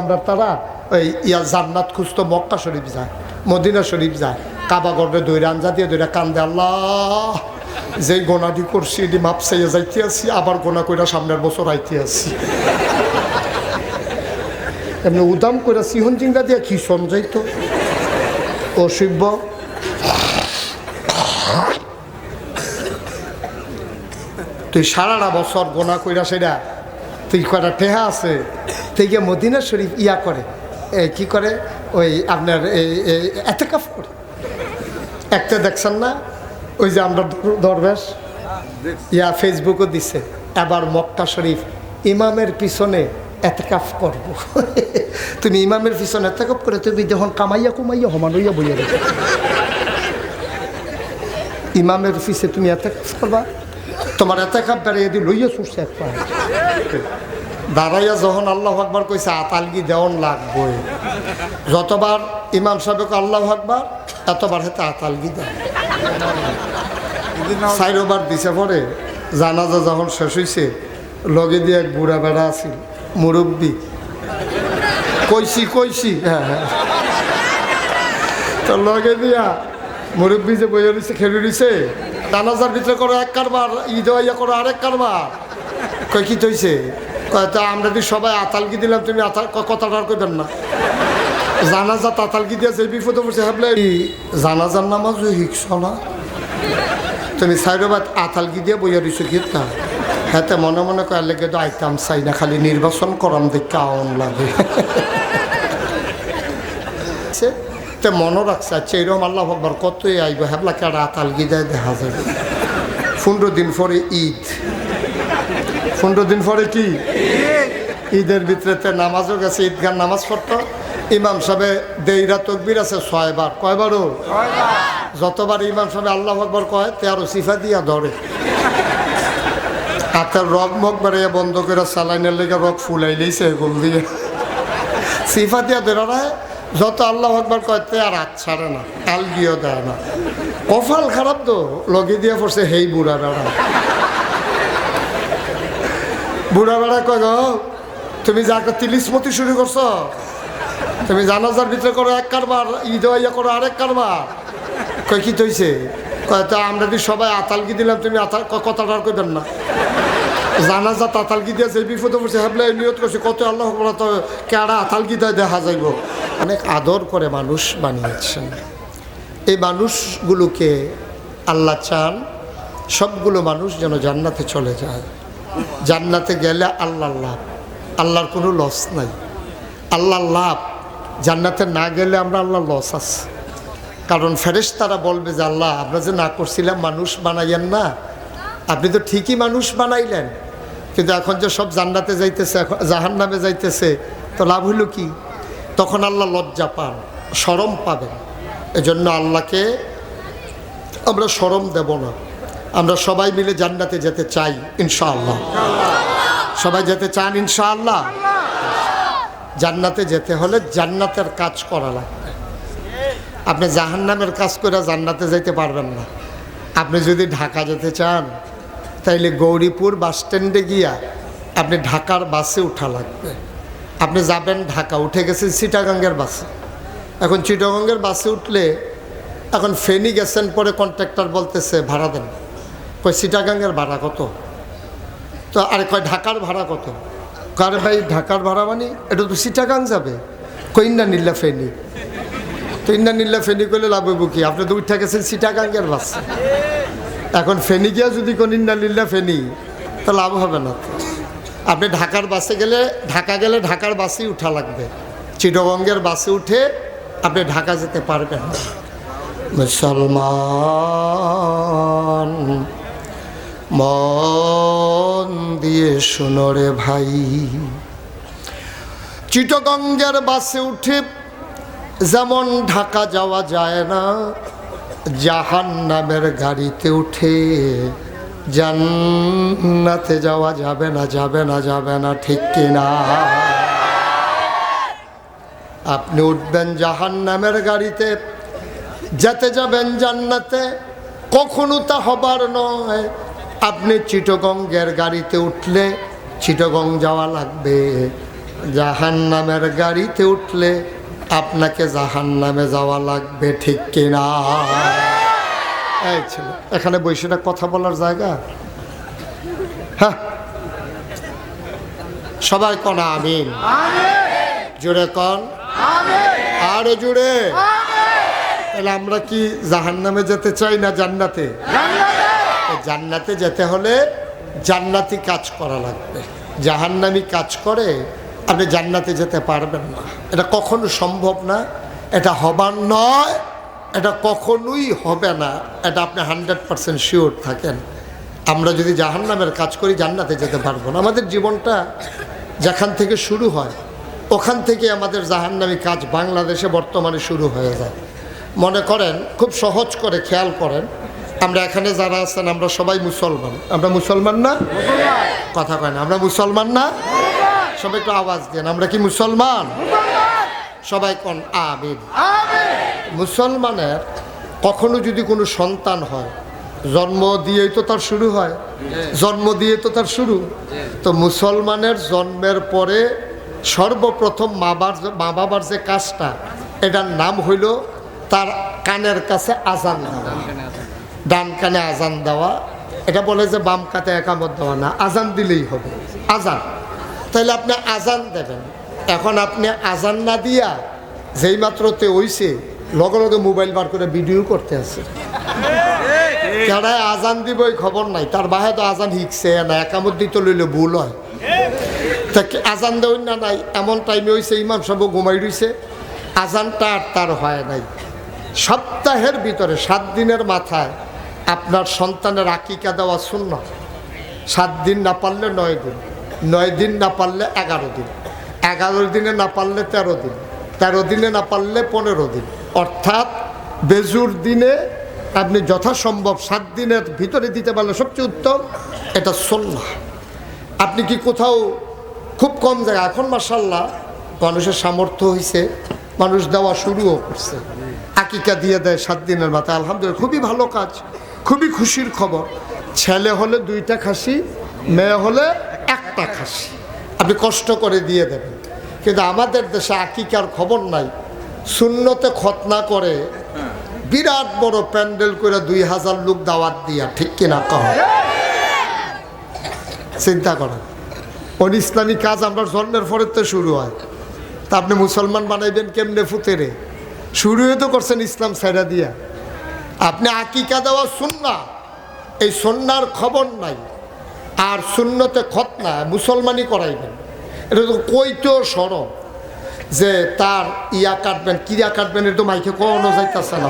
আমরা তারা ওই জান্নাত খুঁজতো মক্কা শরীফ যায়, মদিনা শরীফ যায়, কাবা গর্বে দৈরা আঞ্জা দিয়ে দৈরা কান্দে, আল্লাহ যেই গোনাটি করছি এটি মাপ চাইয়া যাইতে আছি, আবার গোনা কইরা সামনের বছর আইতে আছি। এমনি উদাম করে সিহন জিঙ্গা দিয়ে কি শোন যাইতো অসিব্য। তুই সারাটা বছর গোনা কইরা সেটা তুই কয়টা টেহা আছে থেকে মদিনা শরীফ ইয়া করে কি করে ওই আপনার এতেকাফ করে। একটা দেখছেন না ওই যে আমরা দরবেশ ইয়া ফেসবুকও দিছে, এবার মক্কা শরীফ ইমামের পিছনে এতেকাফ করব। তুমি ইমামের পিছনে এতেকাফ করে তুমি যখন কামাইয়া কুমাইয়া হমান হইয়া বইয়া দেবে, ইমামের পিছে তুমি এতেকাফ করবা, তোমার এতেকাফ দাঁড়িয়ে দিয়ে লইয়া ছুটছে এক পা দাঁড়াইয়া যখন আল্লাহু আকবার কইছে আতালগি দেওয়ান লাগবে, যতবার ইমাম সাহেবকে আল্লাহু আকবার এতবার হেতে আতালগি দেয়। 4 বার দিছে পরে জানাজা যখন শেষ হয়েছে লগে দিয়ে এক বুড়া বেড়া আছিল মুরব্বী, কইছি হ্যাঁ তো লগে দিয়া মুরব্বী যে বইয়া রয়েছে খেলে রয়েছে, জানাজার ভিতরে করো এক কারবার, ঈদ ইয়া করো আরেক কারবার। কই কি তৈছে? তা আমরা যদি সবাই আতালগি দিলাম তুমি কথাটা আর কইবেন না, জানাজা আতালগি দিয়া যে বিপদে পড়ছে ভাবলে জানাজার নামাজও হিকছ না, তুমি 4 বার আতালগি দিয়ে বইয়া রয়েছো কি তা হাতে মনে মনে কয় লেগে তো আইতাম চাই না, খালি নির্বাচন করাম দেখে আওয়ান লাগে। তো মনে রাখছে আচ্ছা এরকম আল্লাহ আকবার কতই আইব হ্যাবলা কেডা আতালগি দেয় দেখা যাবে। 15 দিন পরে ঈদ, 15 দিন পরে কি ঈদের ভিতরে নামাজও গেছে, ঈদগার নামাজ পড়তো ইমাম সাহেবে দেইরা তকবির আছে 6 বার, কয়বারও যতবার ইমাম সাহেব আল্লাহু আকবার কয় 13 সিফা দিয়া ধরে, হাতের রগ মগ বাড়িয়ে বন্ধ করে সালাইনের লেগে রগ ফুলাই লইছে গোল দিয়ে সিফা দিয়া ধরে, যত আল্লাহু আকবার কয় আর হাত ছাড়ে না, আলগিও দেয় না। কপাল খারাপ তো লগে দিয়ে পড়ছে হেই বুড়া বেড়া। বুড়া বেড়া কয় গো তুমি যাকে তিলিসমতি শুরু করছো, তুমি জানাজার ভিতরে করো এক কারবার, ঈদ ইয়া করো আরেক কারবার। কয় কি তৈছে? কয় তা আমরা যদি সবাই আতালগি দিলাম তুমি কথাটা আর কইবেন না, জানাজা আতালগি দিয়ে যে বিপদে পড়ছে ভাবলে নিয়ত করছে কত আল্লাহ তো কেডা আতালগি দেয় দেখা যাইব। অনেক আদর করে মানুষ বানিয়েছেন, এই মানুষগুলোকে আল্লাহ চান সবগুলো মানুষ যেন জান্নাতে চলে যায়। জান্নাতে গেলে আল্লাহর লাভ, আল্লাহর কোনো লস নাই, আল্লাহর লাভ। জান্নাতে না গেলে আমরা আল্লাহর লস আছে, কারণ ফেরেশতারা বলবে যে আল্লাহ আমরা যে না করছিলাম মানুষ বানাইয়েন না, আপনি তো ঠিকই মানুষ বানাইলেন, কিন্তু এখন যে সব জান্নাতে যাইতেছে, এখন জাহান্নামে যাইতেছে, তো লাভ হইল কি? তখন আল্লাহ লজ্জা পান, শরম পাবেন। এজন্য আল্লাহকে আমরা শরম দেব না, আমরা সবাই মিলে জান্নাতে যেতে চাই ইনশাআল্লাহ। সবাই যেতে চান ইনশাআল্লাহ? জান্নাতে যেতে হলে জান্নাতের কাজ করা লাগবে। আপনি জাহান্নামের কাজ করে জান্নাতে যাইতে পারবেন না। আপনি যদি ঢাকা যেতে চান তাইলে গৌরীপুর বাস স্ট্যান্ডে গিয়া আপনি ঢাকার বাসে উঠা লাগবে। আপনি যাবেন ঢাকা, উঠে গেছেন চিটাগাঙ্গের বাসে, এখন চিটাগাঙ্গের বাসে উঠলে এখন ফেনী গেছেন, পরে কন্ট্রাক্টর বলতেছে ভাড়া দেন, কয় চিটাগাঙ্গের ভাড়া কত? তো আরে কয় ঢাকার ভাড়া কত? কারে ভাই ঢাকার ভাড়া মানে এটা তো চিটাগাং যাবে, কইন্না নিল্লা ফেনী, তো ইন্না নিল্লা ফেনী করলে লাভ হইব কি? আপনি তো উঠে গেছেন চিটাগাঙ্গের বাসে, এখন ফেনী গিয়া যদি কোন ইন্না নিল্লা ফেনী তো লাভ হবে না। আপনি ঢাকার বাসে গেলে ঢাকার বাসেই উঠা লাগবে, চিটাগঙ্গের বাসে উঠে আপনি ঢাকা যেতে পারবেন না। মুসলমান মন দিয়ে শোনো রে ভাই, চিটাগঙ্গের বাসে উঠে যেমন ঢাকা যাওয়া যায় না, জাহান্নামের গাড়িতে উঠে জান্নাতে যাওয়া যাবে না, যাবে না, যাবে না, ঠিক কিনা? আপনি উঠবেন জাহান্নামের গাড়িতে, যেতে যাবেন জান্নাতে, কখনো তা হবার নয়। আপনি চিটাগঙ্গের গাড়িতে উঠলে চিটাগং যাওয়া লাগবে, জাহান্নামের গাড়িতে উঠলে আপনাকে জাহান্নামে যাওয়া লাগবে, ঠিক কিনা? এই ছিল এখানে বৈশাখ কথা বলার জায়গা? হ্যাঁ, সবাই কন আমিন, জোরে কন আরো জোরে। তাহলে আমরা কি জাহান্নামে যেতে চাই না জান্নাতে? জান্নাতে যেতে হলে জান্নাতি কাজ করা লাগবে। জাহান্নামি কাজ করে আপনি জান্নাতে যেতে পারবেন না, এটা কখনো সম্ভব না, এটা হবার নয়, এটা কখনোই হবে না, এটা আপনি 100% শিওর থাকেন। আমরা যদি জাহান্নামের কাজ করি জান্নাতে যেতে পারবো না। আমাদের জীবনটা যেখান থেকে শুরু হয় ওখান থেকে আমাদের জাহান্নামী কাজ বাংলাদেশে বর্তমানে শুরু হয়ে যায়। মনে করেন, খুব সহজ করে খেয়াল করেন, আমরা এখানে যারা আছেন আমরা সবাই মুসলমান। আমরা মুসলমান না? কথা কয় না, আমরা মুসলমান না? সবাই একটু আওয়াজ দেন, আমরা কি মুসলমান? সবাই কোন আমিন। মুসলমানের কখনো যদি কোনো সন্তান হয়, জন্ম দিয়েই তো তার শুরু হয়, জন্ম দিয়ে তো তার শুরু। তো মুসলমানের জন্মের পরে সর্বপ্রথম মা বাবার যে কাজটা, এটার নাম হইল তার কানের কাছে আজান দেওয়া, ডান কানে আজান দেওয়া। এটা বলে যে বাম কাতে একামত দেওয়া না, আজান দিলেই হবে, আজান। তাহলে আপনি আজান দেবেন। এখন আপনি আজান না দিয়া যেই মাত্রতে হইছে লগে লগে মোবাইল বার করে ভিডিও করতে আছে। কেডায় আজান দিব ওই খবর নাই, তার বাহে তো আজান হিকছে না, একামত দিতে লইলে ভুল হয়। তা আজান দেবেন না নাই, এমন টাইমে হয়েছে ইমাম সাহেব ঘুমাই রইছে, আজানটা আর তার হয় নাই। সপ্তাহের ভিতরে 7 দিনের মাথায় আপনার সন্তানের আকিকা দেওয়া সুন্নাত। 7 দিন না পারলে 9 দিন, 9 দিন না পারলে 11 দিন, 11 দিনে না পারলে 13 দিন, 13 দিনে না পারলে 15 দিন, অর্থাৎ বেজুর দিনে আপনি যথাসম্ভব 7 দিনের ভিতরে দিতে পারলে সবচেয়ে উত্তম। এটা সুন্নাহ। আপনি কি কোথাও খুব কম জায়গা, এখন মাশাআল্লাহ মানুষের সামর্থ্য হয়েছে, মানুষ দেওয়া শুরুও করছে, আকিকা দিয়ে দেয় 7 দিনের মাথায়। আলহামদুলিল্লাহ, খুবই ভালো কাজ, খুবই খুশির খবর। ছেলে হলে 2টা খাসি, মেয়ে হলে 1টা খাসি, আপনি কষ্ট করে দিয়ে দেবেন। কিন্তু আমাদের দেশে আকিকার খবর নাই। সুন্নতে খতনা করে বিরাট বড় প্যান্ডেল করে 2000 লোক দাওয়াত দিয়া, ঠিক কিনা কহ? চিন্তা করেন, ওই ইসলামী কাজ আমরা জন্মের পরের তো শুরু হয়। তা আপনি মুসলমান বানাইবেন কেমনে? ফুতেরে শুরুই তো করছেন ইসলাম ছাইড়া দিয়া। আপনি আকিকা দেওয়া সুন্নাহ, এই সুন্নাহর খবর নাই। আর সুন্নতে খতনা মুসলমানই করাইবেন, এটা তো কইতেও সরম যে তার ইয়া কাটবেন, কিরা কাটবেন, এটা তো মাইকে কোনো যাইতেছে না।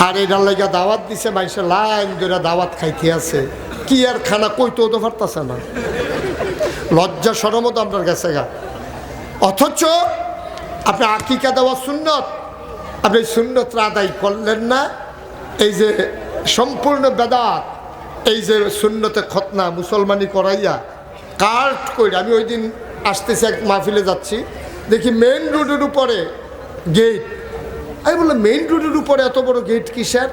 আর এটার লাগা দাওয়াত দিছে, মাইসে লাইন ধরে দাওয়াত খাইতে আছে, কি আর খানা কইতেও তো পারতেছে না। লজ্জা সরমও তো আপনার কাছে গা। অথচ আপনি আকিকা দেওয়া সুন্নত, আপনি সুন্নতরা আদায় করলেন না। এই যে সম্পূর্ণ বেদাত, এই যে সুন্নতে খতনা মুসলমানি করাইয়া কার্ড কইরা। আমি ওই দিন আসতেছি, এক মাহফিলে যাচ্ছি, দেখি মেইন রোডের উপরে গেট। আমি বললাম মেইন রোডের উপরে এত বড় গেট কিসের?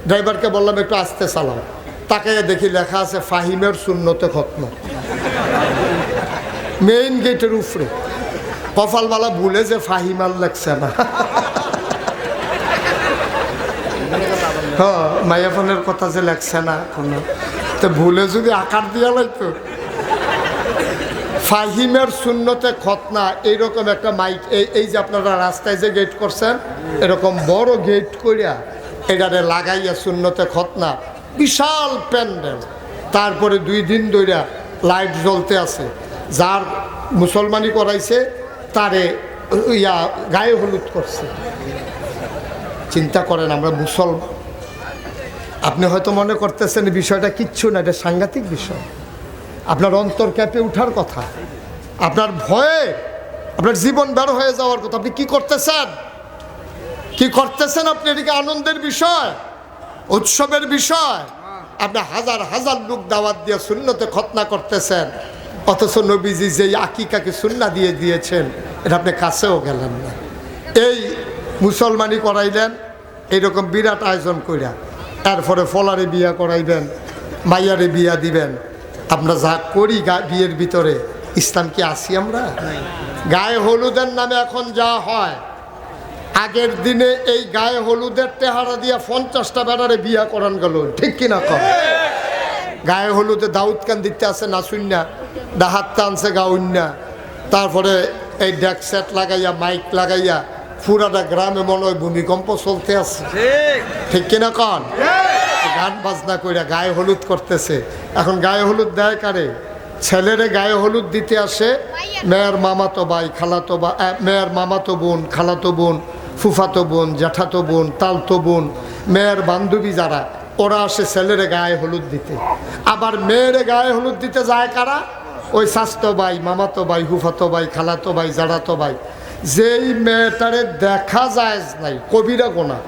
ড্রাইভারকে বললাম একটু আস্তে চালাও। তাকে দেখি লেখা আছে ফাহিমের সুন্নতে খতনা, মেইন গেটের উপরে। কপালওয়ালা ভুলে যে ফাহিমার লেখছে না। হ্যাঁ, মাইয়াফোনের কথা যে লেখছে না কোনো, তো ভুলে যদি আকার দিয়া লাগতো। ফাহিমের সুন্নতে খতনা এইরকম একটা মাইক, এই যে আপনারা রাস্তায় যে গেট করছেন, এরকম বড় গেট করিয়া এটারে লাগাইয়া সুন্নতে খতনা, বিশাল প্যান্ডেল। তারপরে 2 দিন ধরে লাইট জ্বলতে আছে। যার মুসলমানি করাইছে তারে ইয়া গায়ে হলুদ করছে। চিন্তা করেন, আমরা মুসলমান। আপনি হয়তো মনে করতেছেন বিষয়টা কিচ্ছু না, এটা সাংঘাতিক বিষয়। আপনার অন্তর ক্যাপে উঠার কথা, আপনার ভয়ে আপনার জীবন বের হয়ে যাওয়ার কথা। আপনি কি করতেছেন? কি করতেছেন আপনি? এদিকে আনন্দের বিষয়, উৎসবের বিষয়। আপনি হাজার হাজার লোক দাওয়াত দিয়ে সুন্নতে খতনা করতেছেন, অথচ নবীজি যে আকিকাকে সুন্নাহ দিয়ে দিয়েছেন এটা আপনি কাছেও গেলেন না। এই মুসলমানি করাইলেন এইরকম বিরাট আয়োজন কইরা, তারপরে ফলারে বিয়া করাইবেন, মাইয়ারে বিয়া দিবেন। আমরা যা করি বিয়ের ভিতরে ইসলাম কি আসি আমরা? গায়ে হলুদের নামে এখন যা হয়, আগের দিনে এই গায়ে হলুদের টেহারা দিয়া 50টা বেড়ারে বিয়া করান গেল, ঠিক কিনা কম? গায়ে হলুদে দাউদ কান দিতে আছে নাসুন্না, ডাহাতটা আনছে গাউন্না, তারপরে এই ডেক সেট লাগাইয়া মাইক লাগাইয়া পুরাটা গ্রামে মনে হয় ভূমিকম্প চলতে আছে, ঠিক কিনা কন? গান বাজনা কইরা গায়ে হলুদ করতেছে। এখন গায়ে হলুদ দেয় কারে? ছেলেরে গায়ে হলুদ দিতে আসে মেয়ের মামাতো ভাই, খালাতো বা মেয়ের মামাতো বোন, খালাতো বোন, ফুফাতো বোন, জ্যাঠাতো বোন, তালতো বোন, মেয়ের বান্ধবী যারা, ওরা আসে ছেলেরে গায়ে হলুদ দিতে। আবার মেয়েরে গায়ে হলুদ দিতে যায় কারা? ওই স্বাস্থ্য ভাই, মামাতো ভাই, ফুফাতো ভাই, খালাতো ভাই, জাড়াতো ভাই। যেই মেয়েটারে দেখা যায় নাই, কবিরা গোনা,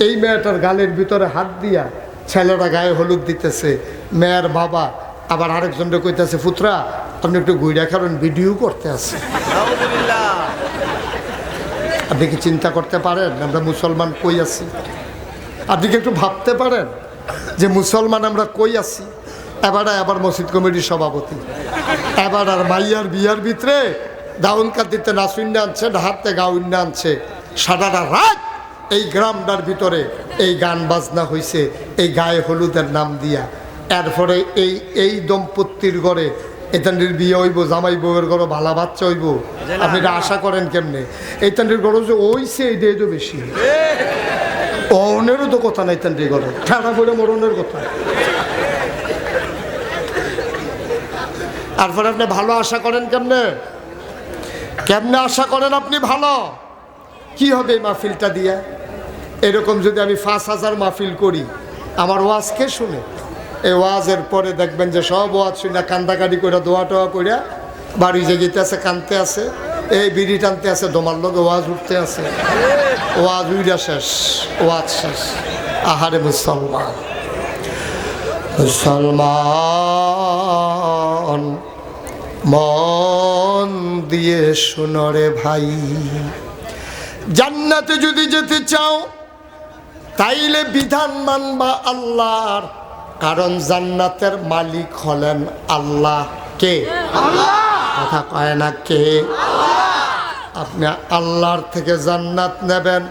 এই মেয়েটার গালের ভিতরে হাত দিয়া ছেলেরা গায়ে হলুদ দিতেছে। মেয়ের বাবা আবার আরেকজনকে কইতেছে, পুত্রা আপনি একটু ঘুরে কারণ ভিডিও করতে আছে। আপনি কি চিন্তা করতে পারেন আমরা মুসলমান কই আছি? আপনি কি একটু ভাবতে পারেন যে মুসলমান আমরা কই আছি? আবার মসজিদ কমিটির সভাপতি, এবার আর মাইয়ার বিয়ার ভিতরে দাউন কাদিতে নাসুন্না আনছে, ডাহাতে গাউন্না আনছে, সারাটা রাত এই গ্রামটার ভিতরে এই গান বাজনা হয়েছে এই গায়ে হলুদের নাম দিয়া। এরপরে এই দম্পতির ঘরে এতান্ডির বিয়ে হইব, জামাই বউয়ের ঘরে ভালা বাচ্চা হইব, আপনি এটা আশা করেন কেমনে? এইতান্ডির ঘরে যে ওইছে এইটাই তো বেশি, অনেরও তো কথা নাই তান্ডির ঘরে, ঠাড়া করে মরণের কথা। তারপরে আপনি ভালো আশা করেন কেমনে? কেমনে আশা করেন আপনি ভালো? কি হবে এই মাহফিলটা দিয়া? এরকম যদি আমি 5000 মাহফিল করি, আমার ওয়াজ কে শুনে? এই ওয়াজের পরে দেখবেন যে সব ওয়াজ শুনে কান্দাকাটি করে দোয়া টোয়া করে বাড়ি জেগিতে আছে, কানতে আছে, এই বিড়ি টানতে আছে, দোমার লোকে ওয়াজ উঠতে আছে, ওয়াজ উইরা শেষ, ওয়াজ শেষ। আহারে মুসলমান, মুসলমান মন দিয়ে শুনো রে ভাই, জান্নাতে যদি যেতে চাও তাইলে বিধান মানবা আল্লাহর, কারণ জান্নাতের মালিক হলেন আল্লাহ। কে? কথা কয় না কে? আপনি আল্লাহর থেকে জান্নাত নেবেন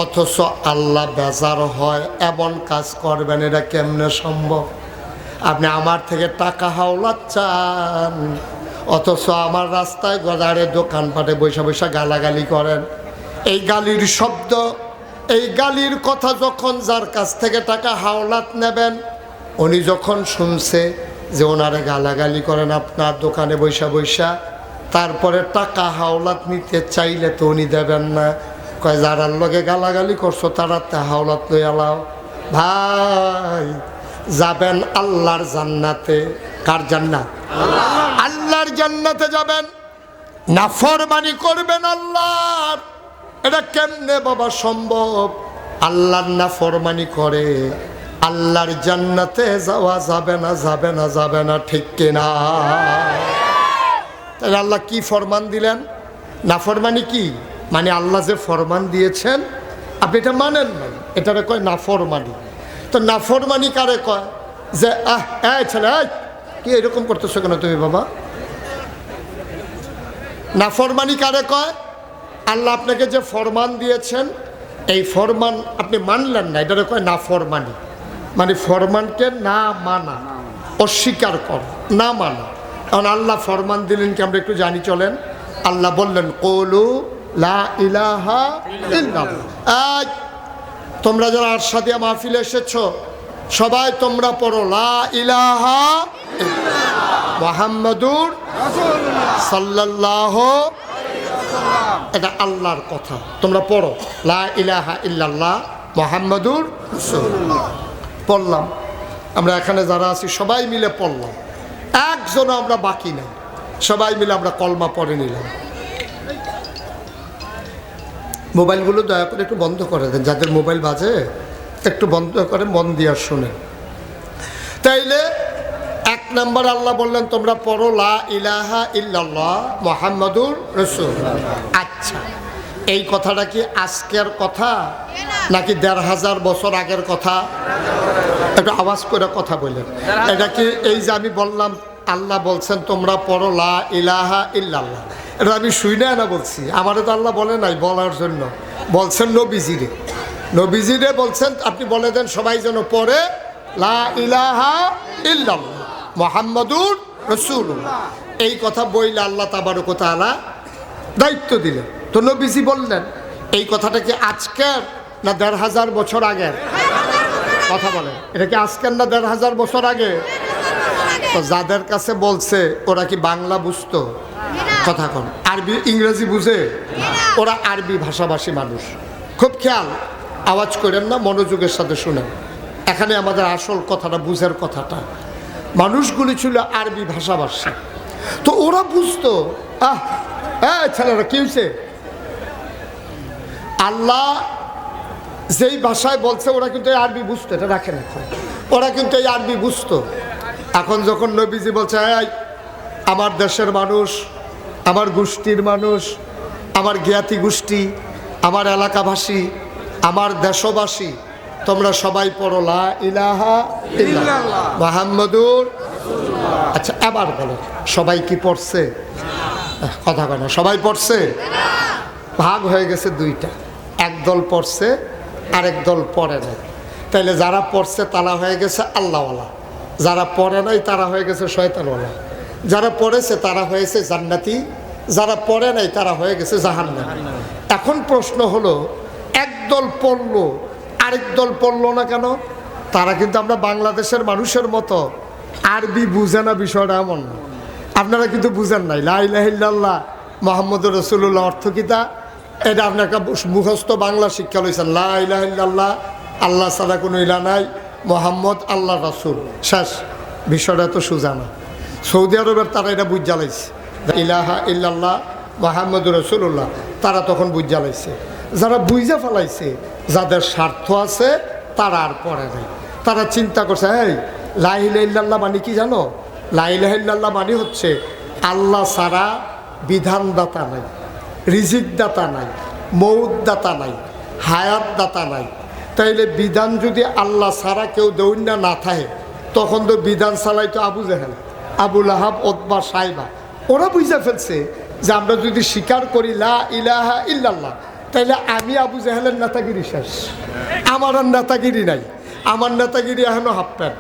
অথচ আল্লাহ বেজার হয়, এমন কাজ করবেন, এটা কেমনে সম্ভব? আপনি আমার থেকে টাকা হাওলাত চান অথচ আমার রাস্তায় গদারে দোকানপাটে বৈশা বৈশা গালাগালি করেন। এই গালির শব্দ, এই গালির কথা যখন যার কাছ থেকে টাকা হাওলাত নেবেন, উনি যখন শুনছে যে ওনারে গালাগালি করেন আপনার দোকানে বৈশা বৈশা, তারপরে টাকা হাওলাত নিতে চাইলে তো উনি দেবেন না। কয় যারার লগে গালাগালি করছো তারা তে হাওলাত লই আলাও। ভাই যাবেন আল্লাহর জান্নাতে। কার জান্নাত? আল্লাহর জান্নাতে যাবেন, নাফরমানি করবেন আল্লাহর। এটা কেমনে বাবা সম্ভব? আল্লাহর নাফরমানি করে আল্লাহর জান্নাতে যাওয়া যাবে না, যাবে না, যাবে না, ঠিক কিনা? তাহলে আল্লাহ কি ফরমান দিলেন? নাফরমানি কি মানে? আল্লাহ যে ফরমান দিয়েছেন আপনি এটা মানেন না, এটারে কয় নাফরমানি। তো নাফরমানি কারে কয়? যে এই ছেলে কি এরকম করতেছো কেন তুমি বাবা? নাফরমানি কারে কয়? আল্লাহ আপনাকে যে ফরমান দিয়েছেন এই ফরমান আপনি মানলেন না, এটারে কয় নাফরমানি। মানে ফরমানকে না মানা, অস্বীকার কর, না মানা। কারণ আল্লাহ ফরমান দিলেন কি আমরা একটু জানি চলেন। আল্লাহ বললেন কওলু লা ইলাহা ইল্লাল্লাহ। তোমরা যারা আরশাদিয়া মাহফিলে এসেছো সবাই তোমরা পড়ো লা ইলাহা ইল্লাল্লাহ মুহাম্মাদুর রাসূলুল্লাহ সাল্লাল্লাহু আলাইহি ওয়াসাল্লাম। এটা আল্লাহর কথা, তোমরা পড়ো লা ইলাহা ইল্লাল্লাহ মুহাম্মাদুর রাসূলুল্লাহ। পড়লাম আমরা, এখানে যারা আছি সবাই মিলে পড়লাম, একজনও আমরা বাকি নেই, সবাই মিলে আমরা কলমা পড়ে নিলাম। মোবাইলগুলো দয়া করে একটু বন্ধ করে দেন, যাদের মোবাইল বাজে একটু বন্ধ করে মন দিয়ে শোনেন। তাইলে 1 নম্বর আল্লাহ বললেন তোমরা পড়ো লা ইলাহা ইল্লাল্লাহ মুহাম্মাদুর রাসূলুল্লাহ। আচ্ছা, এই কথাটা কি আজকের কথা নাকি 1500 বছর আগের কথা? একটু আওয়াজ করে কথা বললেন। এটা কি এই যে আমি বললাম আল্লাহ বলছেন তোমরা পড়ো লা ইলাহা ইল্লাল্লাহ। এটা আমি শুনে না বলছি, আমারে তো আল্লাহ বলে নাই বলার জন্য, বলছেন নবীজিরে। নবীজিরে বলছেন আপনি বলে দেন সবাই যেন পড়ে লা ইলাহা ইল্লাল্লাহ মুহাম্মাদুর রাসূলুল্লাহ। এই কথা বইলে আল্লাহ তাবারক ওয়া তাআলা দায়িত্ব দিলেন। তো নবীজি বললেন এই কথাটা কি আজকের না ১৫০০ বছর আগের কথা বলেন? এটা কি আজকের না ১৫০০ বছর আগে? তো যাদের কাছে বলছে ওরা কি বাংলা বুঝতো? কথা কন, আরবি ইংরেজি বুঝে? ওরা আরবি ভাষাভাষী মানুষ। খুব খেয়াল, আওয়াজ করেন না, মনোযোগের সাথে শুনেন। এখানে আমাদের আসল কথাটা, বুঝের কথাটা। মানুষগুলি ছিল আরবি ভাষাভাষী, তো ওরা বুঝতো ছেলেরা কি হয়েছে, আল্লাহ যেই ভাষায় বলছে ওরা কিন্তু এই আরবি বুঝতো। এটা রাখেন, এখন ওরা কিন্তু এই আরবি বুঝতো। এখন যখন নবীজি বলছে আমার দেশের মানুষ, আমার গোষ্ঠীর মানুষ, আমার জ্ঞাতি গোষ্ঠী, আমার এলাকাবাসী, আমার দেশবাসী, তোমরা সবাই পড়ো লা ইলাহা ইল্লাল্লাহ মুহাম্মাদুর। আচ্ছা এবার বলো সবাই কি পড়ছে? কথা বলে সবাই পড়ছে? ভাগ হয়ে গেছে দুইটা, একদল পড়ছে আরেক দল পড়ে নাই। তাইলে যারা পড়ছে তারা হয়ে গেছে আল্লাহওয়ালা, যারা পড়ে নাই তারা হয়ে গেছে শয়তানওয়ালা। যারা পড়েছে তারা হয়েছে জান্নাতি, যারা পড়ে নাই তারা হয়ে গেছে জাহান্নামী। এখন প্রশ্ন হলো একদল পড়লো আরেক দল পড়লো না কেন? তারা কিন্তু আমরা বাংলাদেশের মানুষের মতো আরবি বুঝে না, বিষয়টা এমন না। আপনারা কিন্তু বুঝেন নাই লা ইলাহা ইল্লাল্লাহ মুহাম্মাদুর রাসূলুল্লাহ অর্থ কিতা, এটা আপনার একটা মুখস্থ বাংলা শিক্ষা লইছেন। লা ইলাহা ইল্লাল্লাহ আল্লাহ ছাড়া কোনো ইলাহ নাই, মোহাম্মদ আল্লাহ রাসূল, শেষ। বিষয়টা তো সোজা না। সৌদি আরবের তারা এটা বুঝ জ্বালাইছে, ইলাহা ইল্লাল্লাহ মুহাম্মাদুর রাসূলুল্লাহ, তারা তখন বুঝ জ্বালাইছে। যারা বুঝে ফেলাইছে, যাদের স্বার্থ আছে তারা আর পড়ে নাই। তারা চিন্তা করছে লা ইলাহা ইল্লাল্লাহ মানে কি জানো? লা ইলাহা ইল্লাল্লাহ মানে হচ্ছে আল্লাহ ছাড়া বিধানদাতা নাই, রিজিকদাতা নাই, মৌতদাতা নাই, হায়াতদাতা নাই। তাইলে বিধান যদি আল্লাহ ছাড়া কেউ দৌড়না না থাকে, তখন তো বিধান চালাইতো আবু জেহেল, আবু লাহাব, ওতবা, সাইবা। ওরা বুঝে ফেলছে যে আমরা যদি স্বীকার করি লা ইলাহা ইল্লাল্লাহ, তাইলে আমি আবু জেহেলের নেতাগিরি শেষ, আমার আর নেতাগিরি নাই। আমার নেতাগিরি এখনো হাফ প্যান্ট,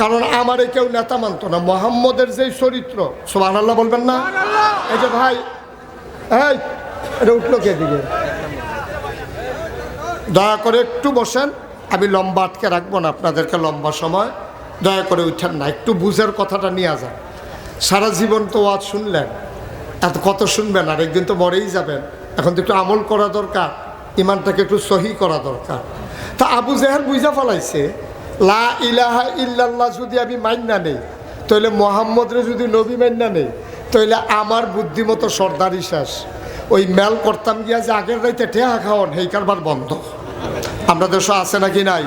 কারণ আমারে কেউ নেতা মানত না। মোহাম্মদের যেই চরিত্র, সুবহানাল্লাহ বলবেন না? এই যে ভাই এটা উঠলো কে দিকে, দয়া করে একটু বসেন, আমি লম্বা আটকে রাখবো না আপনাদেরকে লম্বা সময়, দয়া করে উঠেন না, একটু বুঝের কথাটা নিয়ে যান। সারা জীবন তো ওয়াজ শুনলেন, এত কত শুনবেন, আর একদিন তো মরেই যাবেন। এখন তো একটু আমল করা দরকার, ইমানটাকে একটু সহি করা দরকার। তা আবু জেহেল বুঝা ফেলাইছে লা ইলাহা ইল্লাল্লাহ যদি আমি মান্না নেই, তাহলে মোহাম্মদরে যদি নবী মান্না নেই, তাহলে আমার বুদ্ধিমতো সর্দারি শেষ। ওই মেল করতাম গিয়া যে আগের রাইতে টেহা খাওয়ান, এই কারবার বন্ধ। আমরা দেশে আছে নাকি নাই?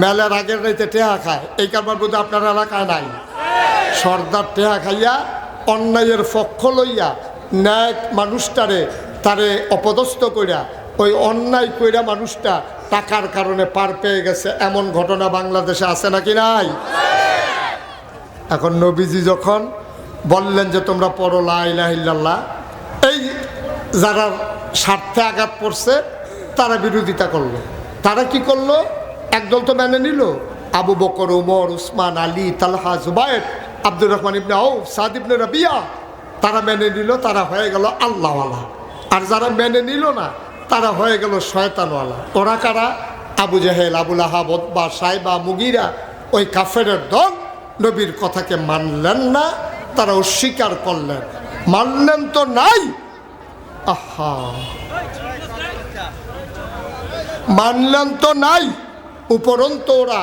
মেলের আগের রাইতে টেহা খায়, এই কারবার বোধহয় আপনার এলাকায় নাই। সর্দার টেহা খাইয়া অন্যায়ের পক্ষ লইয়া ন্যায় মানুষটারে তারে অপদস্থ কইরা, ওই অন্যায় কইরা মানুষটা টাকার কারণে পার পেয়ে গেছে, এমন ঘটনা বাংলাদেশে আছে নাকি নাই? এখন নবীজি যখন বললেন যে তোমরা পড়ো লা ইলাহা ইল্লাল্লাহ, এই যারা স্বার্থে আঘাত পড়ছে তারা বিরোধিতা করলো। তারা কি করলো? একদল তো মেনে নিল, আবু বকর, উমর, উসমান, আলী, তালহা, জুবায়ের, আব্দুর রহমান ইবনে আউফ, সাদ ইবনে রাবিয়া, তারা মেনে নিল, তারা হয়ে গেল আল্লাহওয়ালা। আর যারা মেনে নিল না তারা হয়ে গেল শয়তানওয়ালা। ওরা কারা? আবু জেহেল, আবু লাহাব, ওতবা, সাইবা, মুগিরা, ওই কাফেরের দল নবীর কথাকে মানলেন না, তারা অস্বীকার করলেন। মানলেন তো নাই, আহা মানলেন তো নাই, উপরন্তু ওরা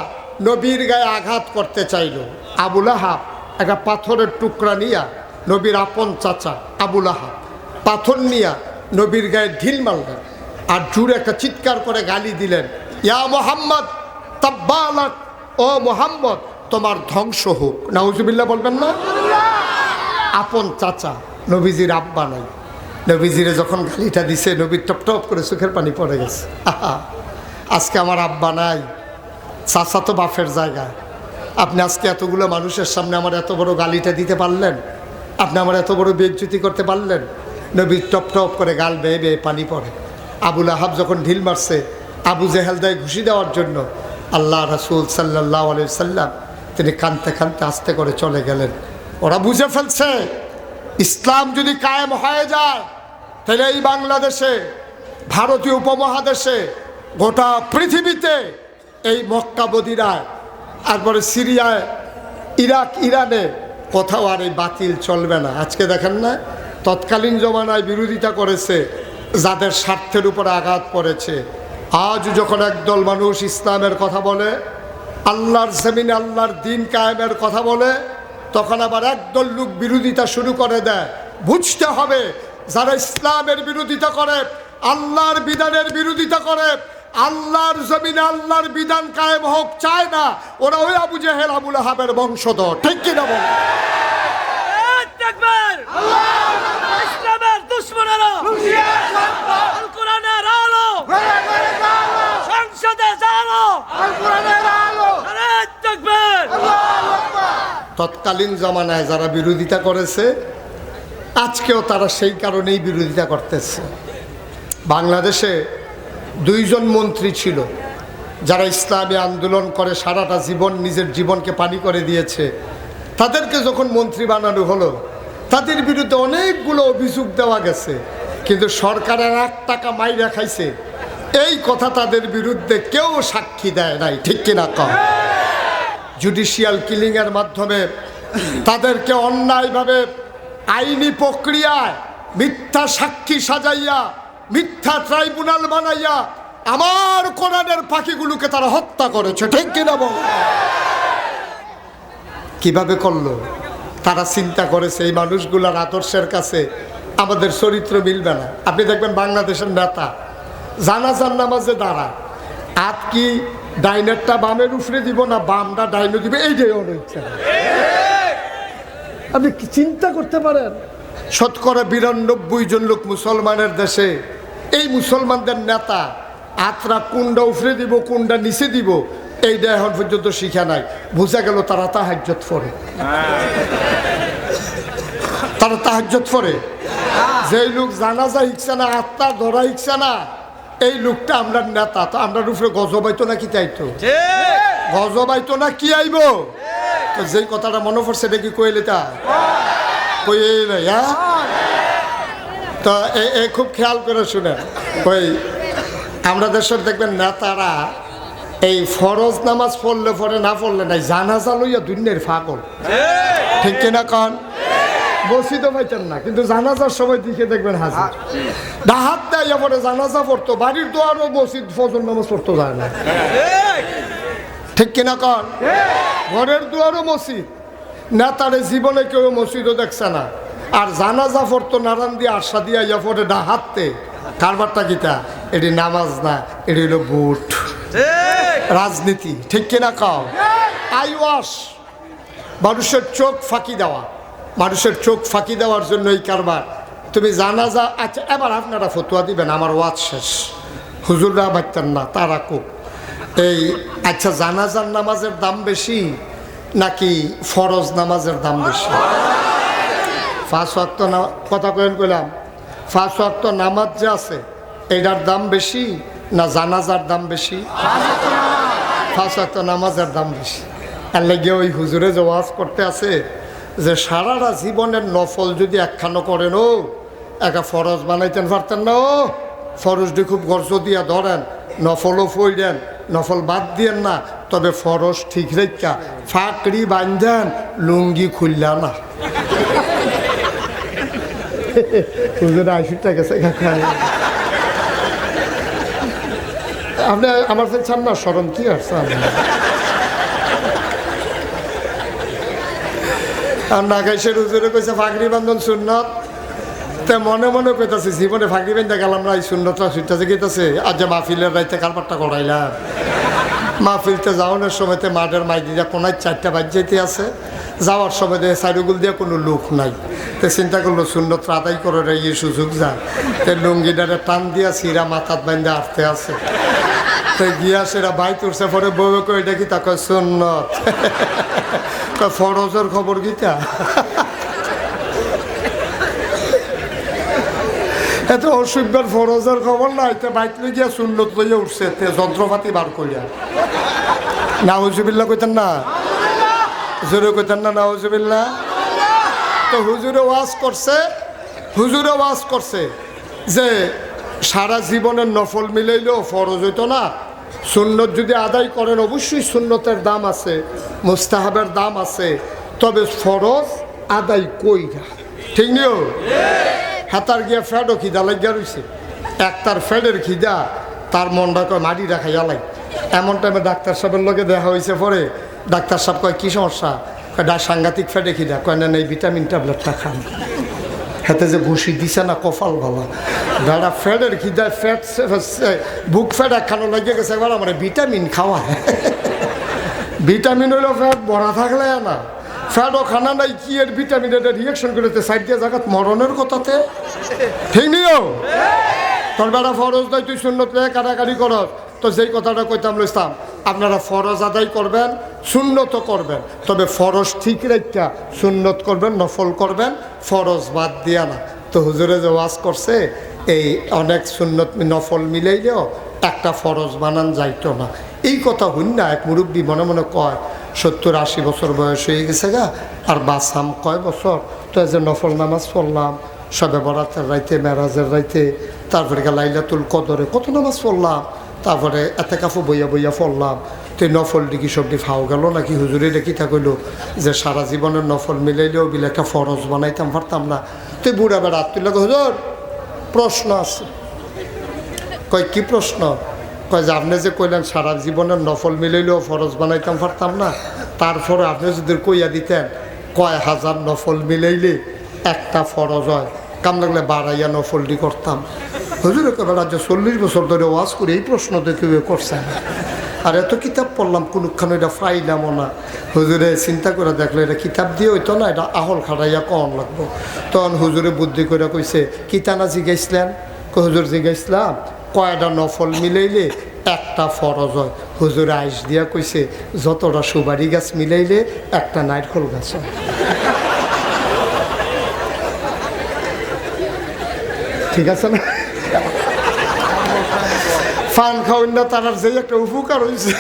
নবীর গায়ে আঘাত করতে চাইল। আবু লাহাব একটা পাথরের টুকরা নিয়া, নবীর আপন চাচা আবু লাহাব পাথর নিয়া নবীর গায়ে ঢিল মারলেন, আর জুড়ে একটা চিৎকার করে গালি দিলেন, ইয়া মুহাম্মদ তাব্বালাক, ও মুহাম্মদ তোমার ধ্বংস হোক। নাউজুবিল্লাহ বলবেন না? আপন চাচা, নবীজির আব্বা নাই। নবীজিরে যখন গালিটা দিছে, নবীর টপ টপ করে চোখের পানি পড়ে গেছে। আহা, আজকে আমার আব্বা নাই, চাচা তো বাপের জায়গায়, আপনি আজকে এতগুলো মানুষের সামনে আমার এত বড় গালিটা দিতে পারলেন? আপনি আমার এত বড় বেইজ্জতি করতে পারলেন? নবী টপ টপ করে গাল বেয়ে বেয়ে পানি পড়ে। আবুল আহাব যখন ঢিল মারছে আবু জেহেল দেয় ঘুষি দেওয়ার জন্য, আল্লাহ রাসূল সাল্লাল্লাহু আলাইহি সাল্লাম তিনি কাঁদতে কাঁদতে আস্তে করে চলে গেলেন। ওরা বুঝে ফেলছে ইসলাম যদি কায়েম হয়ে যায় তাহলে এই বাংলাদেশে, ভারতীয় উপমহাদেশে, গোটা পৃথিবীতে, এই মক্কা মদিনায়, তারপরে সিরিয়ায়, ইরাক, ইরানে কোথাও আর এই বাতিল চলবে না। আজকে দেখেন না, তৎকালীন জমানায় বিরোধিতা করেছে যাদের স্বার্থের উপরে আঘাত পড়েছে। আজ যখন একদল মানুষ ইসলামের কথা বলে, আল্লাহর জমিনে আল্লাহর দিন কায়েমের কথা বলে, তখন আবার একদল লোক বিরোধিতা শুরু করে দেয়। বুঝতে হবে যারা ইসলামের বিরোধিতা করে, আল্লাহর বিধানের বিরোধিতা করে, আল্লাহর জমিনে আল্লাহর বিধান কায়েম হোক চায় না, ওরা ওই আবু জেহেল আবুল আহাবের বংশধর। ঠিক কিনা বল? ইসলামের দুশমনেরা আল কোরআনের আলো সংসদে জানো, আল কোরআনের আলো। নারে তাকবীর। তৎকালীন জামানায় যারা বিরোধিতা করেছে আজকেও তারা সেই কারণেই বিরোধিতা করতেছে। বাংলাদেশে 2 জন মন্ত্রী ছিল যারা ইসলামী আন্দোলন করে সারাটা জীবন নিজের জীবনকে পানি করে দিয়েছে। তাদেরকে যখন মন্ত্রী বানানো হলো তাদের বিরুদ্ধে অনেকগুলো অভিযোগ দেওয়া গেছে, কিন্তু সরকারের 1 টাকা মাইরা খাইছে এই কথা তাদের বিরুদ্ধে কেউ সাক্ষী দেয় নাই। ঠিক কিনা কম? জুডিশিয়াল কিলিংয়ের মাধ্যমে তাদেরকে অন্যায়ভাবে আইনি প্রক্রিয়ায় মিথ্যা সাক্ষী সাজাইয়া, মিথ্যা ট্রাইব্যুনাল বানাইয়া আমার কোরআনের পাখিগুলোকে তারা হত্যা করেছে। ঠিক কিনা বল? কিভাবে করলো? তারা চিন্তা করেছে এই মানুষগুলার আদর্শের কাছে আমাদের চরিত্র মিলবে না। আপনি দেখবেন বাংলাদেশের নেতা জানাজার নামাজে দাঁড়ায়, আত কি ডাইনেরটা বামের উপরে দিব না বামটা ডাইনে দিবে, এই যে ওর ইচ্ছা। আপনি কি চিন্তা করতে পারেন? 92% জন লোক মুসলমানের দেশে, এই মুসলমানদের নেতা আত্রা কোনটা উফরে দিব কোনটা নিচে দিব এইটা এখন পর্যন্ত শিখা নাই। বুঝা গেল তারা তাহাজ্জুদ পড়ে। তারা তাহাজ্জুদ পড়ে। যেই লোক জানাজা শিখছে না, আত্মা ধরা শিখছে না, এই লোকটা আমরা নেতা, তো আমরা উপরে গজব আইতো না কি চাইতো? গজব আইতো না কি আইব? তো যেই কথাটা মনে পড়ছে এটা কি কইলে তা কইলে? হ্যাঁ, তো খুব খেয়াল করে শুনেন। ওই আমরা দেশের দেখবেন নেতারা এই ফরজ নামাজ পড়লে পরে না পড়লে নাই, জানাজা লইয়া দুনিয়ার পাগল। ঠিক কিনা কন? মসজিদও পাইতেন না, কিন্তু জানাজার সময় দিকে দেখবেন হাজির। ডাহাত দেয় পরে জানাজা পড়তো, বাড়ির দোয়ারও মসজিদ ফজর নামাজ পড়তো যায় না। ঠিক কিনা কন? ঘরের দুয়ারও মসজিদ। নেতারে জীবনে কেউ মসজিদও দেখছে না, আর জানাজা পড়তো নারায়ণ দিয়ে আশা দিয়া ইয়া পরে ডাহাতে। কারবারটা কিতা? এটি নামাজ না, এটি হলো বুট, রাজনীতি। ঠিক কিনা কও? আইওয়াস, মানুষের চোখ ফাঁকি দেওয়া, মানুষের চোখ ফাঁকি দেওয়ার জন্য এই কারবার। তুমি জানাজা, আচ্ছা এবার আপনারা ফতোয়া দিবেন, আমার ওয়াজ শেষ, হুজুররা বাচ্চান না তারা খুব এই, আচ্ছা জানাজার নামাজের দাম বেশি নাকি ফরজ নামাজের দাম বেশি? 5 ওয়াক্ত কথা কইলাম, 5 ওয়াক্ত নামাজ যে আছে এটার দাম বেশি না জানাজার দাম বেশি? 5 ওয়াক্ত নামাজের দাম বেশি। এর লাগে ওই হুজুরে যে ওয়াজ করতে আছে যে সারাটা জীবনের নফল যদি একখানো করেন, ও একা ফরজ বানাইতেন পারতেন না। ও ফরজটি খুব গর্জ দিয়া ধরেন, নফলও ফইরেন, নফল বাদ দিয়েন না, তবে ফরজ ঠিক রেখা ফাঁকড়ি বান্ধেন, লুঙ্গি খুললা না। হুজুর 80 টাকা গেছে। আপনি আমার চান না স্মরণ কি আসছে? আর নাগাইশের হুজুরে কইছে ফাঁকড়ি বান্ধন সুন্নত, তে মনে মনে কইতাছে জীবনে ফাঁকড়ি বান্ধা গেলাম না, এই সুন্নতটা ছুটতেছে গেতেছে। আজ যে মাহফিলের রাইতে কারবারটা করাইলাম, মাহফিলতে যাওয়ানোর সময়তে মাঠের মাই দিয়া কোনায় 4টা বাজ যেতে আছে, যাওয়ার সময় দিয়ে সাইডগুল দিয়ে কোনো লোক নাই। তো চিন্তা করলো সুন্নত আদায় করে এই সুযোগ যায়, তো লুঙ্গিটারে টান দিয়া সিরা মাথাত বান্ধে আসতে আছে। তো গিয়া সেরা বাইক উঠছে, পরে বউ কই এটা কি তা কয় সুন্নত। ফরজের খবর গীতা এত অসুবিধার ফরজের খবর না, এতে বাইক লই গিয়া সুন্নত লইয়া উঠছে যন্ত্রপাতি বার করিয়া। নাউজুবিল্লাহ কইতেন না, হুজুরে কইতেন না নাউজুবিল্লাহ। তো হুজুরে ওয়াজ করছে যে সারা জীবনের নফল মিলাইলেও ফরজ হইতো না, সুন্নত যদি আদায় করেন অবশ্যই সুন্নতের দাম আছে, মুস্তাহাবের দাম আছে, তবে ফরজ আদায় কইরা। ঠিক নিও হাতার গিয়া ফ্যাডও খিদা লাগিয়া রয়েছে, একটার ফ্যাডের খিদা তার মনটা কয় মাটি রাখাই আলাই। এমন টাইমে ডাক্তার সাহেবের লগে দেখা হয়েছে, পরে ডাক্তার সাহেব কয় কী সমস্যা, সাংঘাতিক ফ্যাডে খিদা, কয় না এই ভিটামিন ট্যাবলেটটা খান। হাতে যে ঘুষি দিছে না কপাল ভালো, দাদা ফ্যাডের খিদায় ফ্যাট বুক ফ্যাট একখানো লাগিয়ে গেছে, একবার আমার ভিটামিন খাওয়া ভিটামিন হইলো ফ্যাট ভরা থাকলে না, ফ্যাটও খানা নাই কি এর ভিটামিন এটা রিয়াকশন করেছে সাইড দিয়ে জায়গাত মরণের কথাতে। ঠিক নিও তোর বেড়া ফরজ নয়, তুই সুন্নত লেগে কাটাকাটি করস। তো যেই কথাটা কইতাম লইতাম, আপনারা ফরজ আদায় করবেন, সুন্নত করবেন, তবে ফরজ ঠিক রেখা সুন্নত করবেন, নফল করবেন, ফরজ বাদ দিয়া না। তো হুজুরে যে ওয়াজ করছে এই অনেক সুন্নত নফল মিলাইলেও একটা ফরজ বানান যাইতো না, এই কথা হইন না। এক মুরব্বী মনে মনে কয় 70-80 বছর বয়স হয়ে গেছে গা, আর বাসাম কয় বছর, তো যে নফল নামাজ পড়লাম সবে বরাতের রাইতে, মেরাজের রাইতে, তারপরে লাইলাতুল কদরে কত নামাজ পড়লাম, তারপরে এতে কাফু বইয়া বইয়া পড়লাম, তো নফল ডিকি সবটি ফাও গেল নাকি? হুজুরে রেখি থাকইল যে সারা জীবনের নফল মিলাইলেও বিলে একটা ফরজ বানাইতাম পারতাম না। তুই বুড়া বেড়া তুই লাগে হুজুর প্রশ্ন আছে। কয় কি প্রশ্ন? কয় যে আপনি যে কইলেন সারা জীবনের নফল মিলাইলেও ফরজ বানাইতাম পারতাম না, তারপরে আপনি যদি কইয়া দিতেন কয় হাজার নফল মিলাইলে একটা ফরজ হয়, কাম লাগলে বাড়াইয়া নফলটি করতাম। হুজুর একেবারে যে 40 বছর ধরে ওয়াজ করে এই প্রশ্ন তো কেউ করছে না, আর এত কিতাব পড়লাম কোনখানে এটা পাইলামও না। হুজুরে চিন্তা করে দেখলো এটা কিতাব দিয়ে হইতো না, এটা আহল খাড়াইয়া কম লাগবো। তখন হুজুরে বুদ্ধি করে কইছে কিতানা জিগাইছিলেন? হুজুর জিগাইছিলাম কয়টা নফল মিলাইলে একটা ফরজ হয়? হুজুরে আইস দিয়া কইছে যতটা সুবারি গাছ মিলাইলে একটা নারকেল গাছ হয়। ঠিক আছে না? ফান খাওয়ান না তার যে একটা উপকার হয়েছে।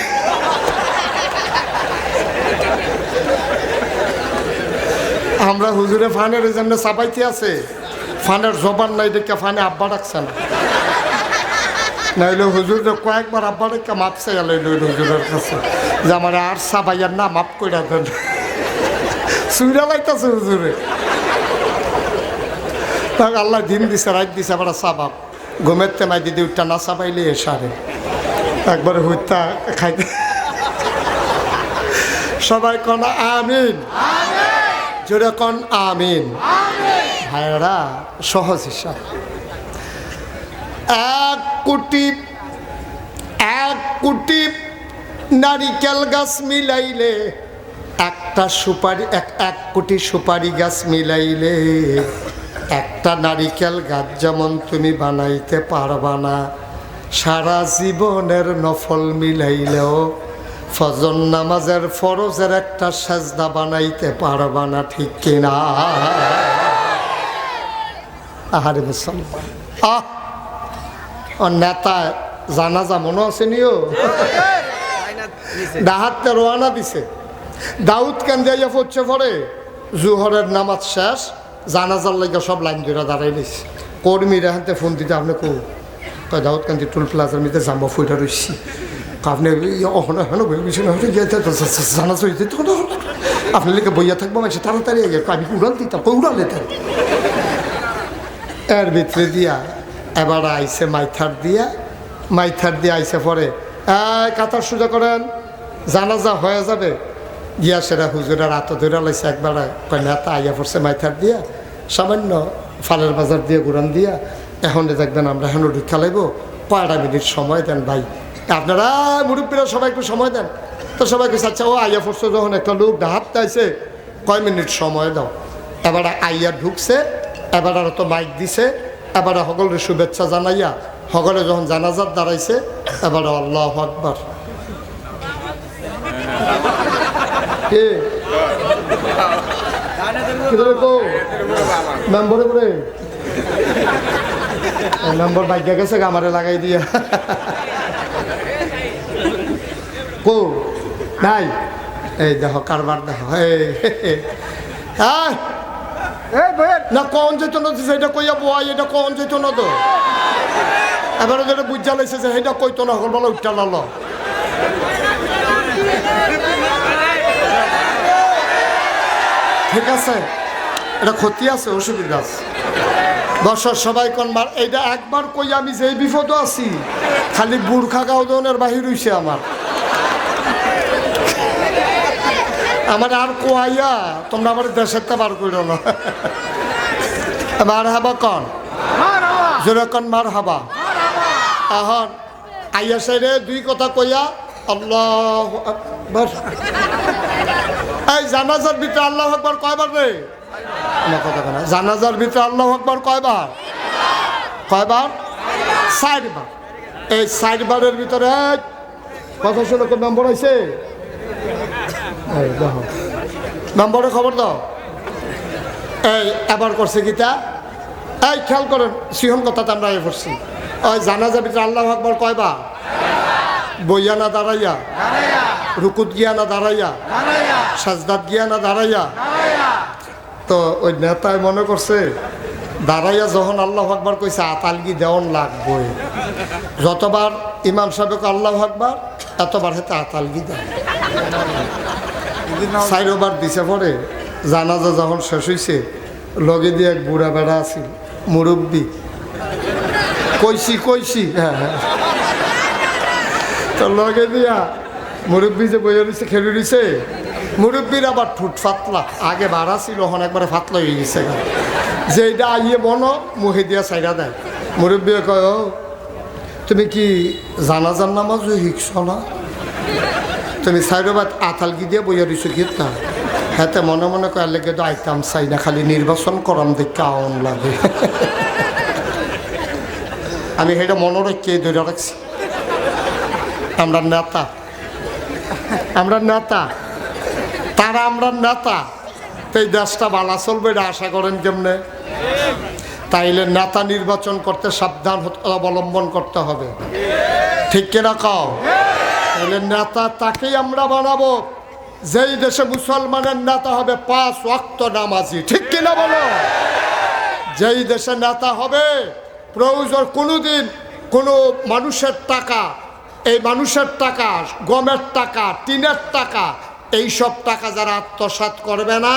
আমরা হুজুরে ফানের জন্য চাপাইতে আছে, ফানের জবান নাই দেখে ফানে আব্বা ডাকছে না, নাইলে হুজুর কয়েকবার আব্বা ডেকে মাপ চাইয়া লইল হুজুরের কাছে যে আমার আর চাপাইয়ার না মাপ কইরা দেন। সুইরা লাইতেছে হুজুরে, আল্লাহ দিন দিছে রাত দিছে, আবার চাবাব ঘুমের তেমাই দিদি উঠটা না চাপাইলে এসারে একবারে হুইতা খাইতে। সবাই কন আমিন, জোরে কন আমিন। ভাইরা সহজ হিসাব, 1 কোটি নারিকেল গাছ মিলাইলে একটা সুপারি, 1 কোটি সুপারি গাছ মিলাইলে একটা নারিকেল গাছ যেমন তুমি বানাইতে পারবা না, সারা জীবনের নফল মিলাইলেও ফজর নামাজের ফরজের একটা সাজদা বানাইতে পারবা না। ঠিক কিনা? আহারে মুসলমান, নেতা জানাজা মনে আছে নিও, ডাহাতে রোয়ানা দিছে, দাউদ কান্দিয়া পড়ছে, পরে জুহরের নামাজ শেষ, জানাজার লাগে সব লাইন ধরে দাঁড়াই নিছে। কর্মীরা হাতে ফোন দিতে আপনি কো দাউদ কান্দি টুল প্লাজার মধ্যে জাম্বা ফুইটা রয়েছি, আপনি জানাজা হয়েছে আপনি লিখে বইয়া থাকবো মানে তাড়াতাড়ি আমি উড়াল দিতাম, উড়াল দিতাম। এর ভিতরে দিয়া এবার আইসে মাইথার দিয়া আইসে পরে কাতার সোজা করেন, জানাজা হয়ে যাবে। গিয়া সেরা হুজুরের হাত ধরে লাইছে একবার, কয় নেতা আইয়া পড়ছে মাইথার দিয়া, সামান্য ফালের বাজার দিয়ে ঘুরান দিয়া, এখন দেখবেন আমরা এখন ঢুকা লাগব, কয়টা মিনিট সময় দেন ভাই, আপনারা মুরব্বীরা সবাই একটু সময় দেন। তো সবাই কিছু আচ্ছা ও আইয়া পড়ছে যখন একটা লোক হাত আইছে, কয় মিনিট সময় দাও। এবার আইয়া ঢুকছে, এবার আর তো মাইক দিছে, এবার সকলের শুভেচ্ছা জানাইয়া সকলে যখন জানাজার দাঁড়াইছে, এবার আল্লাহু আকবার কে মেম্বরে বলে মেম্বর বাইকে গেছে আমারে লাগাই দিয়া কো নাই এই দেখো কারবার দেখো না কন যেত না সেটা কইয়া বয় এটা কন যেত না তো এবারে যেটা বুঝা লাইছে যে সেটা কইতো না হল বলে উঠা লাল ঠিক আছে এটা ক্ষতি আছে অসুবিধা আছে বছর সবাই কোন মার এইটা একবার কই আমি যে বিপদ আছি খালি বুর্খা গাউদনের বাহির হইছে আমার আর কোয়াইয়া তোমরা আমার দেশের তা বার করো না মার হাবা কন যেরকম মার হাবা এখন আইয়া সাইডে দুই কথা কইয়া আল্লাহ আকবার এই জানাজার ভিতরে আল্লাহ আকবার কয়বার রে আমার কথা কেনা জানাজার ভিতরে আল্লাহ আকবার কয়বার 4বার এই 4বারের ভিতরে কথা শুনে কোন নম্বর হয়েছে দেখো নম্বরে খবর দাও এই এবার করছে গীতা এই খেয়াল করেন সিহন কথাতে আমরা এ করছি ওই জানাজার ভিতরে আল্লাহ আকবার কয়বার বইয়া না দাঁড়াইয়া রুকুত গিয়া না দাঁড়াইয়া সাজদাত গিয়া না দাঁড়াইয়া তো ওই নেতায় মনে করছে দাঁড়াইয়া যখন আল্লাহ আকবার কইছে আতালগি দেওয়ান লাগবই যতবার ইমাম সাহেবকে আল্লাহ আকবার এতবার হেতে আতালগি দেয় 4বার দিছে পরে জানাজা যখন শেষ হয়েছে লগে দিয়ে এক বুড়া বেড়া আছিল মুরব্বী কইছি হ্যাঁ তো লগে দিয়া মুরব্বী যে বইয়া রয়েছে খেলে রয়েছে মুরব্বীর আবার ঠুট ফাতলা আগে বাড়া ছিল এখন একবারে ফাতলা হয়ে গেছে যে এটা আইয়ে বনো মুখে দিয়া সাইডা দেয় মুরব্বী কয় তুমি কি জানাজার নামাজও শিখছ না তুমি 4বার আতালগি দিয়ে বইয়া রয়েছো কীর্তা হাতে মনে মনে কয় লেগে তো আইতাম চাই না খালি নির্বাচন করাম দেখতে আওন লাগে আমি সেটা মনে রেখে ধরে রাখছি আমরা নেতা তারা আমরা নেতা তো এই দেশটা ভালো চলবে এটা আশা করেন কেমনে তাইলে নেতা নির্বাচন করতে সাবধান অবলম্বন করতে হবে ঠিক কিনা কও তাইলে নেতা তাকেই আমরা বানাবো যেই দেশে মুসলমানের নেতা হবে 5 ওয়াক্ত নামাজি ঠিক কিনা বলো যেই দেশে নেতা হবে প্রয়োজন কোনোদিন কোনো মানুষের টাকা এই মানুষের টাকা গমের টাকা টিনের টাকা এইসব টাকা যারা আত্মসাৎ করবে না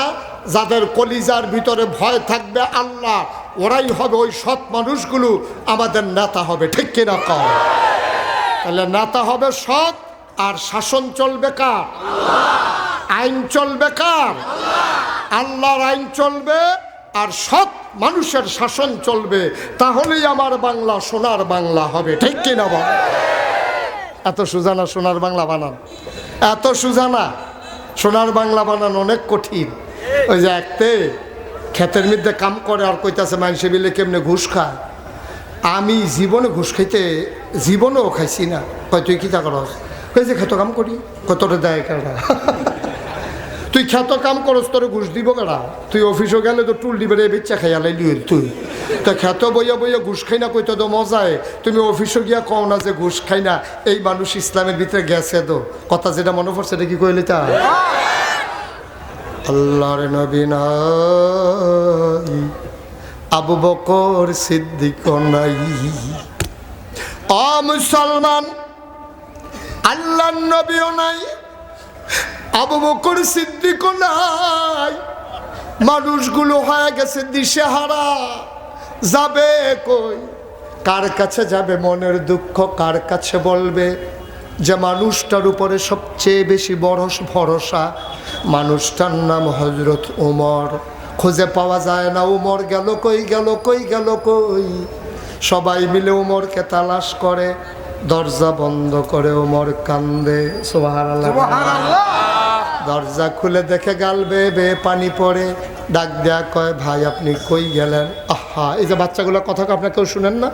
যাদের কলিজার ভিতরে ভয় থাকবে আল্লাহ ওরাই হবে ওই সৎ মানুষগুলো আমাদের নেতা হবে ঠিক কিনা কও তাহলে নেতা হবে সৎ আর শাসন চলবে কার আইন চলবে কার আল্লাহর আইন চলবে আর সৎ মানুষের শাসন চলবে তাহলেই আমার বাংলা সোনার বাংলা হবে ঠিক কিনা বল এত সুজানা সোনার বাংলা বানান এত সুজানা সোনার বাংলা বানান অনেক কঠিন ওই যে একতে ক্ষেতের মধ্যে কাম করে আর কইতাছে মানুষে মিলে কেমনে ঘুষ খায় আমি জীবনে ঘুষ খাইতে জীবনেও খাইছি না কয় তুই কী তা করস কই যে ক্ষেত কাম করি কতটা দেয় কেনা তুই খ্যাত কাম করস তোর ঘুষ দিব কেনা তুই অফিসও গেলে তো টুল দিবে রে বেচ্চা খাইয়া লাইলি তুই তো খ্যাত বইয়া বইয়া ঘুষ খাই না কইতো তো মজায় তুমি অফিসও গিয়া কও না যে ঘুষ খাই না এই মানুষ ইসলামের ভিতরে গেছে তো কথা যেটা মনে পড়ছে এটা কি কইলি তা আল্লাহর নবী নাই আবু বকর সিদ্দিক নাই মুসলমান আল্লাহর নবীও নাই আবু বকর সিদ্দিক নাই মানুষগুলো হয়ে গেছে দিশেহারা যাবে কই কার কাছে যাবে মনের দুঃখ কার কাছে বলবে যে মানুষটার উপরে সবচেয়ে বেশি বড় ভরসা মানুষটার নাম হযরত ওমর খুঁজে পাওয়া যায় না ওমর গেল কই সবাই মিলে ওমরকে তালাশ করে দরজা বন্ধ করে ওমর কান্দে সুবহানাল্লাহ দরজা খুলে দেখে গাল বেয়ে বেয়ে পানি পড়ে ডাক দেয়া কয় ভাই আপনি কই গেলেন আহা এই যে বাচ্চাগুলো কথা আপনার কেউ শুনেন না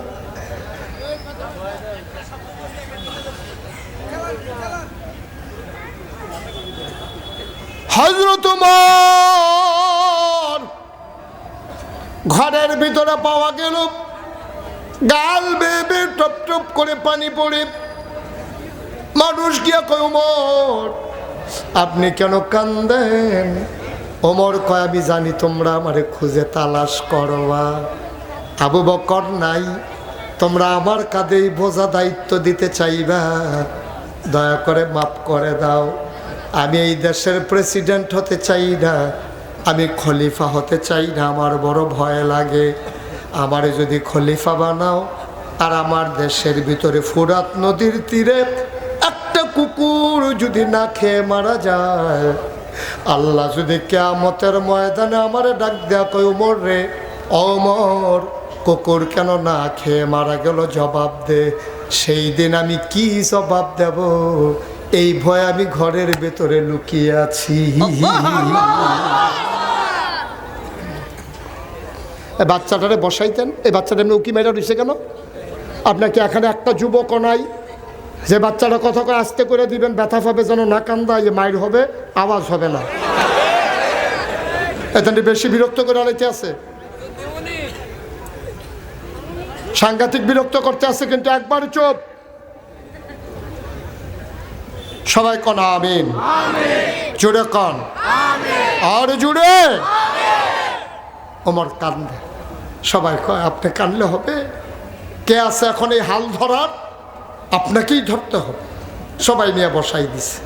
হযরত ওমর ঘরের ভিতরে পাওয়া গেল, গাল বেবে টপ টপ করে পানি পড়ে। মানুষ গিয়া কয়, ওমর আপনি কেন কান্দেন? ওমর কয়, আমি জানি তোমরা আমারে খুঁজে তালাশ করবা। আবু বকর নাই, তোমরা আমার কাঁধেই বোঝা দায়িত্ব দিতে চাইবা, দয়া করে মাফ করে দাও। আমি এই দেশের প্রেসিডেন্ট হতে চাই না, আমি খলিফা হতে চাই না, আমার বড় ভয় লাগে। আমারে যদি খলিফা বানাও আর আমার দেশের ভিতরে ফুরাত নদীর তীরে একটা কুকুর যদি না খেয়ে মারা যায়, আল্লাহ যদি কিয়ামতের ময়দানে আমারে ডাক দেয়া কই, ওমর রে, ওমর কুকুর কেন না খেয়ে মারা গেল, জবাব দে। সেই দিন আমি কি জবাব দেব, এই ভয় আমি ঘরের ভেতরে লুকিয়ে আছি। বাচ্চাটারে বসাইতেন, এই বাচ্চাটা এমনি উকি মেরা দিছে কেন? আপনাকে এখানে একটা যুবক নাই যে বাচ্চাটা কথা করে আস্তে করে দিবেন, ব্যথা পাবে যেন না কান্দা, যে মাইর হবে, আওয়াজ হবে না। এখানে বেশি বিরক্ত করে আলাইতে আছে, সাংঘাতিক বিরক্ত করতে আছে, কিন্তু একবার চুপ। সবাই কন আমিন, জুড়ে কন, আর জুড়ে। ওমর কান্দে, সবাই কয় আপনি কানলে হবে? কে আছে এখন এই হাল ধরার? আপনাকেই ধরতে হবে। সবাই নিয়ে বসাই দিছে।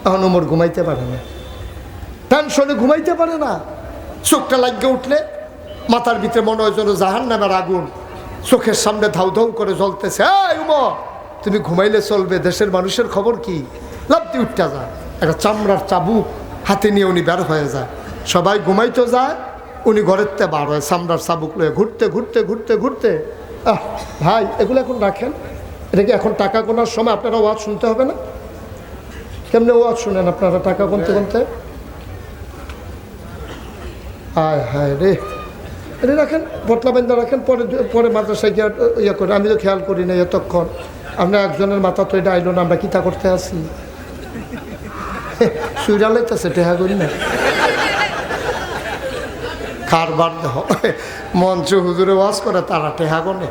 এখন ওমর ঘুমাইতে পারে না, টেনশনে ঘুমাইতে পারে না। চোখটা লাগিয়ে উঠলে মাথার ভিতরে মনে হয় যেন জাহান্নামের আগুন চোখের সামনে ধাউ ধাউ করে জ্বলতেছে। এই ওমর, তুমি ঘুমাইলে চলবে, দেশের মানুষের খবর কি? লাফতে উঠতে যায়, একটা চামড়ার চাবুক হাতে নিয়ে উনি বের হয়ে যায়। সবাই ঘুমাইতে যায়, উনি ঘরের তে বার হয় চামড়ার চাবুক লয়ে, ঘুরতে ঘুরতে ঘুরতে ঘুরতে। ভাই এগুলো এখন রাখেন, এটা কি এখন টাকা গোনার সময়? আপনারা ওয়াজ শুনতে হবে না? কেমনে ওয়াজ শুনেন আপনারা টাকা গুনতে গুনতে? আয় হায় রে, এটা রাখেন, পটলা বেঁধে রাখেন, পরে পরে মাদ্রাসায় গিয়ে ইয়ে করে। আমি তো খেয়াল করি না এতক্ষণ। আমরা একজনের মাথা তো এটা আইলো না, আমরা কিতা করতে আসি? সুইরালাইতেছে টেহা করি না, কারবার দেহ মঞ্চ হুজুরে ওয়াজ করে, তারা টেহা গনে।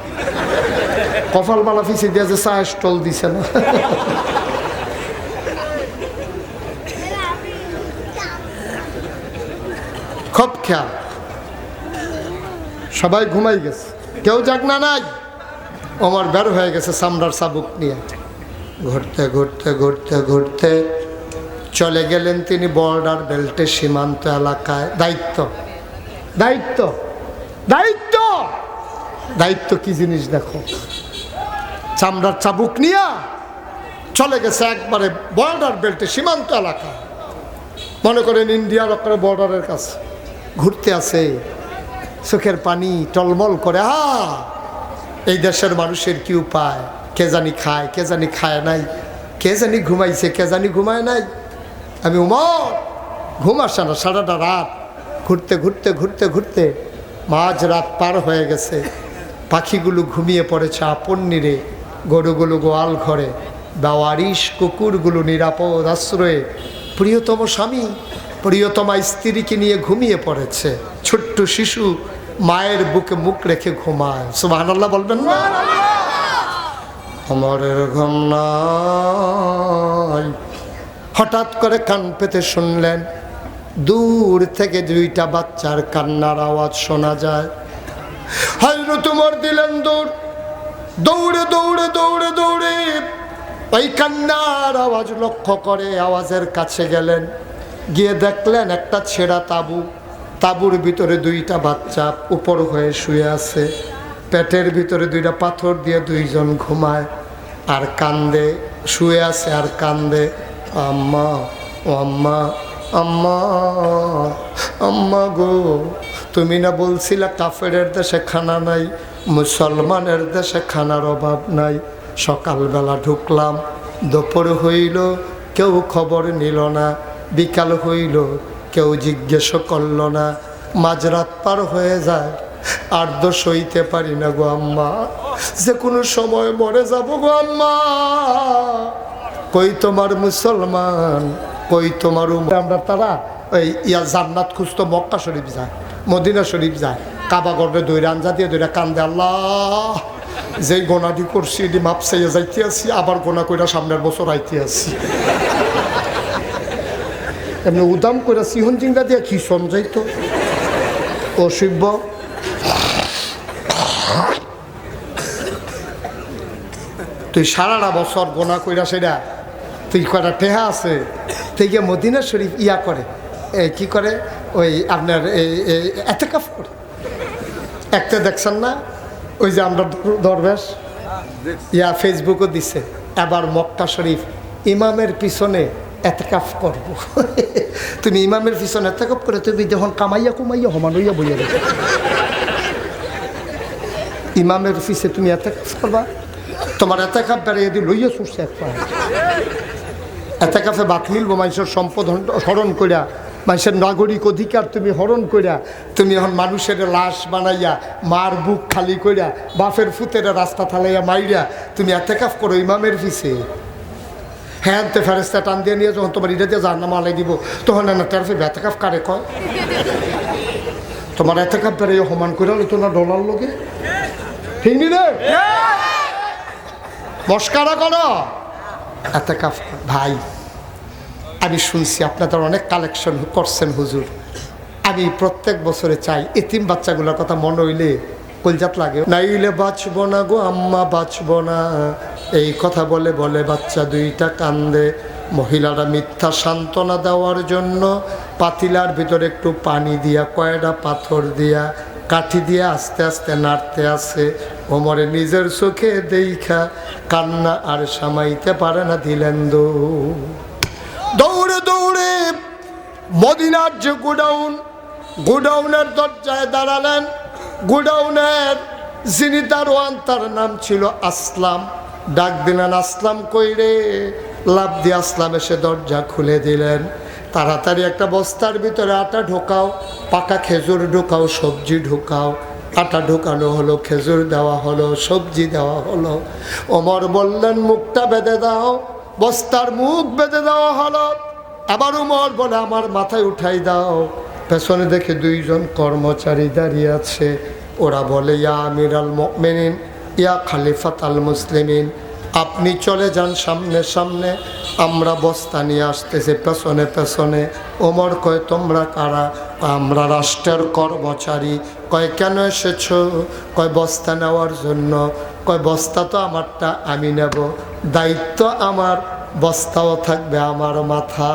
কপাল মালা ফিসে দিয়ে যে চা স্টল দিছে না। খুব খেয়াল। সবাই ঘুমাই গেছে, কেউ জাগনা নাই। ওমর বের হয়ে গেছে চামড়ার চাবুক নিয়ে। ঘুরতে ঘুরতে ঘুরতে ঘুরতে চলে গেলেন তিনি বর্ডার বেল্টে, সীমান্ত এলাকায়। দায়িত্ব দায়িত্ব দায়িত্ব দায়িত্ব কি জিনিস দেখো। চামড়ার চাবুক নিয়ে চলে গেছে একবারে বর্ডার বেল্টে, সীমান্ত এলাকা। মনে করেন ইন্ডিয়ার ওখানে বর্ডারের কাছে ঘুরতে আছে, চোখের পানি টলমল করে। এই দেশের মানুষের কি উপায়? কে জানি খায়, কে জানি খায় নাই, কে জানি ঘুমাইছে, কে জানি ঘুমায় নাই। আমি ওমর ঘুম আসে না, সারাটা রাত ঘুরতে ঘুরতে ঘুরতে ঘুরতে মাঝ রাত পার হয়ে গেছে। পাখিগুলো ঘুমিয়ে পড়েছে আপন নিরে, গরুগুলো গোয়াল ঘরে, বেওয়ারিশ কুকুরগুলো নিরাপদ আশ্রয়ে, প্রিয়তম স্বামী প্রিয়তমা স্ত্রীকে নিয়ে ঘুমিয়ে পড়েছে। ছোট্ট শিশু মায়ের বুকে মুখ রেখে ঘুমায়। সুবহানাল্লাহ বলবেন না? ওমরের ঘুম নাই। হঠাৎ করে কান পেতে শুনলেন দূর থেকে দুইটা বাচ্চার কান্নার আওয়াজ শোনা যায়। হযরত ওমর দিলেন দৌড়, দৌড়ে দৌড়ে দৌড়ে দৌড়ে ওই কান্নার আওয়াজ লক্ষ্য করে আওয়াজের কাছে গেলেন। গিয়ে দেখলেন একটা ছেঁড়া তাঁবু, তাঁবুর ভিতরে দুইটা বাচ্চা উপর হয়ে শুয়ে আছে। পেটের ভিতরে দুইটা পাথর দিয়ে দুইজন ঘুমায় আর কান্দে, শুয়ে আছে আর কান্দে। আম্মা ও আম্মা, আম্মা আম্মা গো, তুমি না বলছিলা কাফেরের দেশে খানা নাই, মুসলমানের দেশে খানার অভাব নাই। সকালবেলা ঢুকলাম, দুপুর হইল, কেউ খবর নিল না। বিকাল হইল, কেউ জিজ্ঞেস করল না। মাঝরাত পার হয়ে যায়, আর তো সইতে পারি না গো আম্মা, যে কোনো সময় মরে যাব গো আম্মা। কই তোমার মুসলমান, কই তোমার আমরা তারা ওই ইয়া জান্নাত খুঁজতো মক্কা শরীফ যায়, মদিনা শরীফ যায়, কাবা গর্বে দৈরা আঞ্জা দিয়ে দৈরা কান্দে, আল্লাহ যেই গোনাটি করছি এটি মাপ চাইয়া যাইতে আসি, আবার গোনা কইরা সামনের বছর আইতে আসি। এমনি উদাম করে সিহন চিংড়া দিয়ে কি শোন যাইতো অসিব্য। তুই সারাটা বছর গোনা কইরা সেটা তুই কয়টা টেহা আছে, তুই গিয়ে মদিনা শরীফ ইয়া করে কি করে ওই আপনার এতেকাফ করে। একটা দেখছেন না ওই যে আমরা দরবেশ ইয়া ফেসবুকও দিছে, এবার মক্কা শরীফ ইমামের পিছনে এতেকাফ করব। তুমি ইমামের পিছনে এতেকাফ করে তুমি যখন কামাইয়া কুমাইয়া হমান হইয়া বইয়া দেবে, ইমামের পিছে তুমি এতেকাফ করবা, তোমার এতেকাফ বেড়িয়ে দিয়ে লইয়া ছুটছে একবার। এতেকাফে বাক মিলবো, মানুষের সম্পদ হরণ করিয়া, মানুষের নাগরিক অধিকার তুমি হরণ করিয়া, তুমি এখন মানুষের লাশ বানাইয়া, মার বুক খালি করিয়া, বাপের ফুতের রাস্তা থালাইয়া মাইরিয়া তুমি এতেকাফ করো ইমামের পিছে। হ্যাঁ তে ফেরেস্তা টান দিয়ে নিয়ে যখন তোমার ইটা দিয়ে জাহান্নামে আলাই দিব, তখন না তার ফির এতেকাফ কারে কয়? তোমার এতেকাফ বেড়ে সমান করে হলো তোমার ডলার লোকে, ঠিক নি রে? মস্কারা করো এতেকাফ। ভাই আমি শুনছি আপনাদের অনেক কালেকশন করছেন হুজুর, আমি প্রত্যেক বছরে চাই এতিম বাচ্চাগুলোর কথা মনে হইলে কলজাত লাগে। নাইলে বাঁচবো না গো আম্মা বাঁচবো না, এই কথা বলে বলে বাচ্চা দুইটা কান্দে। মহিলারা মিথ্যা সান্ত্বনা দেওয়ার জন্য পাতিলার ভিতরে একটু পানি দিয়া, কয়টা পাথর দিয়া, কাঠি দিয়ে আস্তে আস্তে নাড়তে আসে। ওমরে নিজের চোখে দেখা কান্না আর সামাইতে পারে না, দিলেন দৌড়ে দৌড়ে মদিনার যে গোডাউনের দরজায় দাঁড়ালেন। গোডাউনের যিনি দারোয়ান তার নাম ছিল আসলাম। ডাক দিলেন, আসলাম কই রে? লাভ দিয়ে আসলাম এসে দরজা খুলে দিলেন। তাড়াতাড়ি একটা বস্তার ভিতরে আটা ঢোকাও, পাকা খেজুর ঢোকাও, সবজি ঢোকাও। আটা ঢোকানো হলো, খেজুর দেওয়া হলো, সবজি দেওয়া হলো। ওমর বললেন মুখটা বেঁধে দাও, বস্তার মুখ বেঁধে দেওয়া হলো। আবার ওমর বলে আমার মাথায় উঠাই দাও। পেছনে দেখে দুইজন কর্মচারী দাঁড়িয়ে আছে। ওরা বলে ইয়া আমির আল মুমিনিন, ইয়া খালিফাত আল মুসলিমিন, আপনি চলে যান সামনে সামনে, আমরা বস্তা নিয়ে আসতেছি পেছনে পেছনে। ওমর কয় তোমরা কারা? আমরা রাষ্ট্রের কর্মচারী। কয় কেন এসেছো? কয় বস্তা নেওয়ার জন্য। কয় বস্তা তো আমারটা আমি নেব, দায়িত্ব আমার, বস্তাও থাকবে আমার মাথা।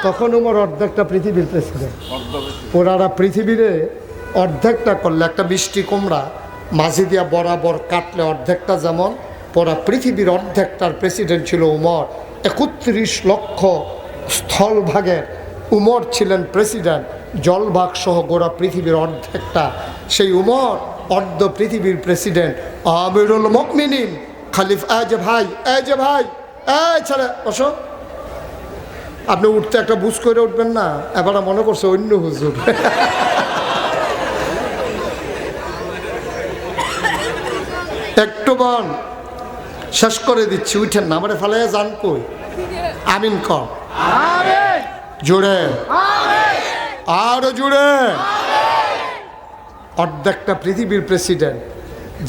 তখন ওমর অর্ধেকটা পৃথিবীর প্রেসিডেন্ট। ওরা পৃথিবীরে অর্ধেকটা করলে, একটা মিষ্টি কুমড়া মাঝি দিয়া বরাবর কাটলে অর্ধেকটা যেমন, পুরা পৃথিবীর অর্ধেকটার প্রেসিডেন্ট ছিল উমর। 31 লক্ষ স্থলভাগের উমর ছিলেন প্রেসিডেন্ট, জলভাগ সহ গোড়া পৃথিবীর অর্ধেকটা সেই উমর অর্ধ পৃথিবীর প্রেসিডেন্ট আমিরুল মুমিনিন খালিফ। এই যে ভাই, এই যে ভাই, এই ছেলে বসো। আপনি উঠতে একটা বুঝ করে উঠবেন না, এবার মনে করছে অন্য হুজুর। একটু বন শেষ করে দিচ্ছি, উঠেন না, আমারে ফেলে যান কই? আমিন কর জুড়ে, আরো জুড়ে। অর্ধেকটা পৃথিবীর প্রেসিডেন্ট,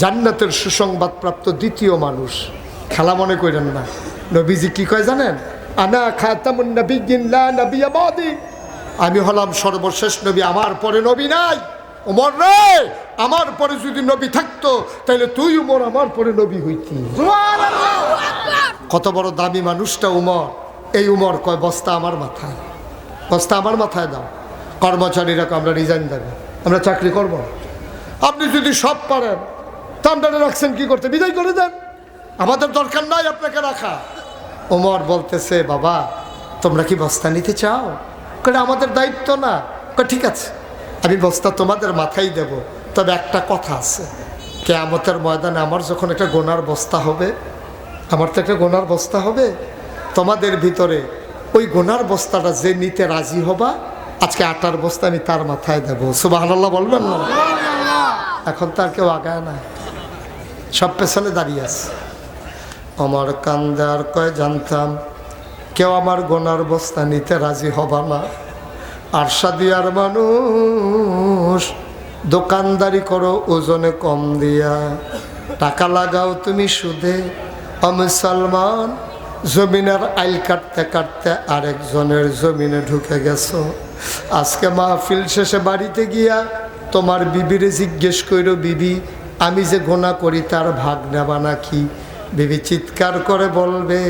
জান্নাতের সুসংবাদ প্রাপ্ত দ্বিতীয় মানুষ। খেলা মনে করেন না। নবীজি কি কয় জানেন? আনা খাতামুন নবিয়্যিন লা নবিয়্যা বাদি, আমি হলাম সর্বশেষ নবী, আমার পরে নবী নাই। ওমর রে, আমার পরে যদি নবী থাকতো তাহলে তুই উমর আমার পরে নবী হইতি। কত বড় দামি মানুষটা উমর। এই উমর কয় বস্তা আমার মাথায়, বস্তা আমার মাথায় দাও। কর্মচারীরা আমরা রিজাইন দেবে, আমরা চাকরি করব। আপনি যদি সব পারেন তা আপনারা রাখছেন কি করতে? বিদায় করে দেন, আমাদের দরকার নাই আপনাকে রাখা। ওমর বলতেছে বাবা তোমরা কি বস্তা নিতে চাও? কারণ আমাদের দায়িত্ব না। ঠিক আছে আমি বস্তা তোমাদের মাথায় দেব, তবে একটা কথা আছে, কিয়ামতের ময়দানে আমার যখন একটা গোনার বস্তা হবে, আমার তো একটা গোনার বস্তা হবে, তোমাদের ভিতরে ওই গোনার বস্তাটা যে নিতে রাজি হবা, আজকে আটার বস্তা আমি তার মাথায় দেব। সুবহানাল্লাহ বলবেন না? এখন তার কেউ আগায় না, সব পেছনে দাঁড়িয়ে আছে। আমার কান্দার কয় জানতাম কেউ আমার গোনার বস্তা নিতে রাজি হবা না। আরশা দিয়ার মানুষ, দোকানদারি করো ওজনে কম দিয়া, টাকা লাগাও তুমি সুদে। মুসলমান, জমিনের আইল কাটতে কাটতে আরেকজনের জমিনে ঢুকে গেছো। আজকে মাহফিল শেষে বাড়িতে গিয়া তোমার বিবিরে জিজ্ঞেস করো, বিবি আমি যে গোনা করি তার ভাগ নেবা নাকি? বিবি চিৎকার করে বলবে,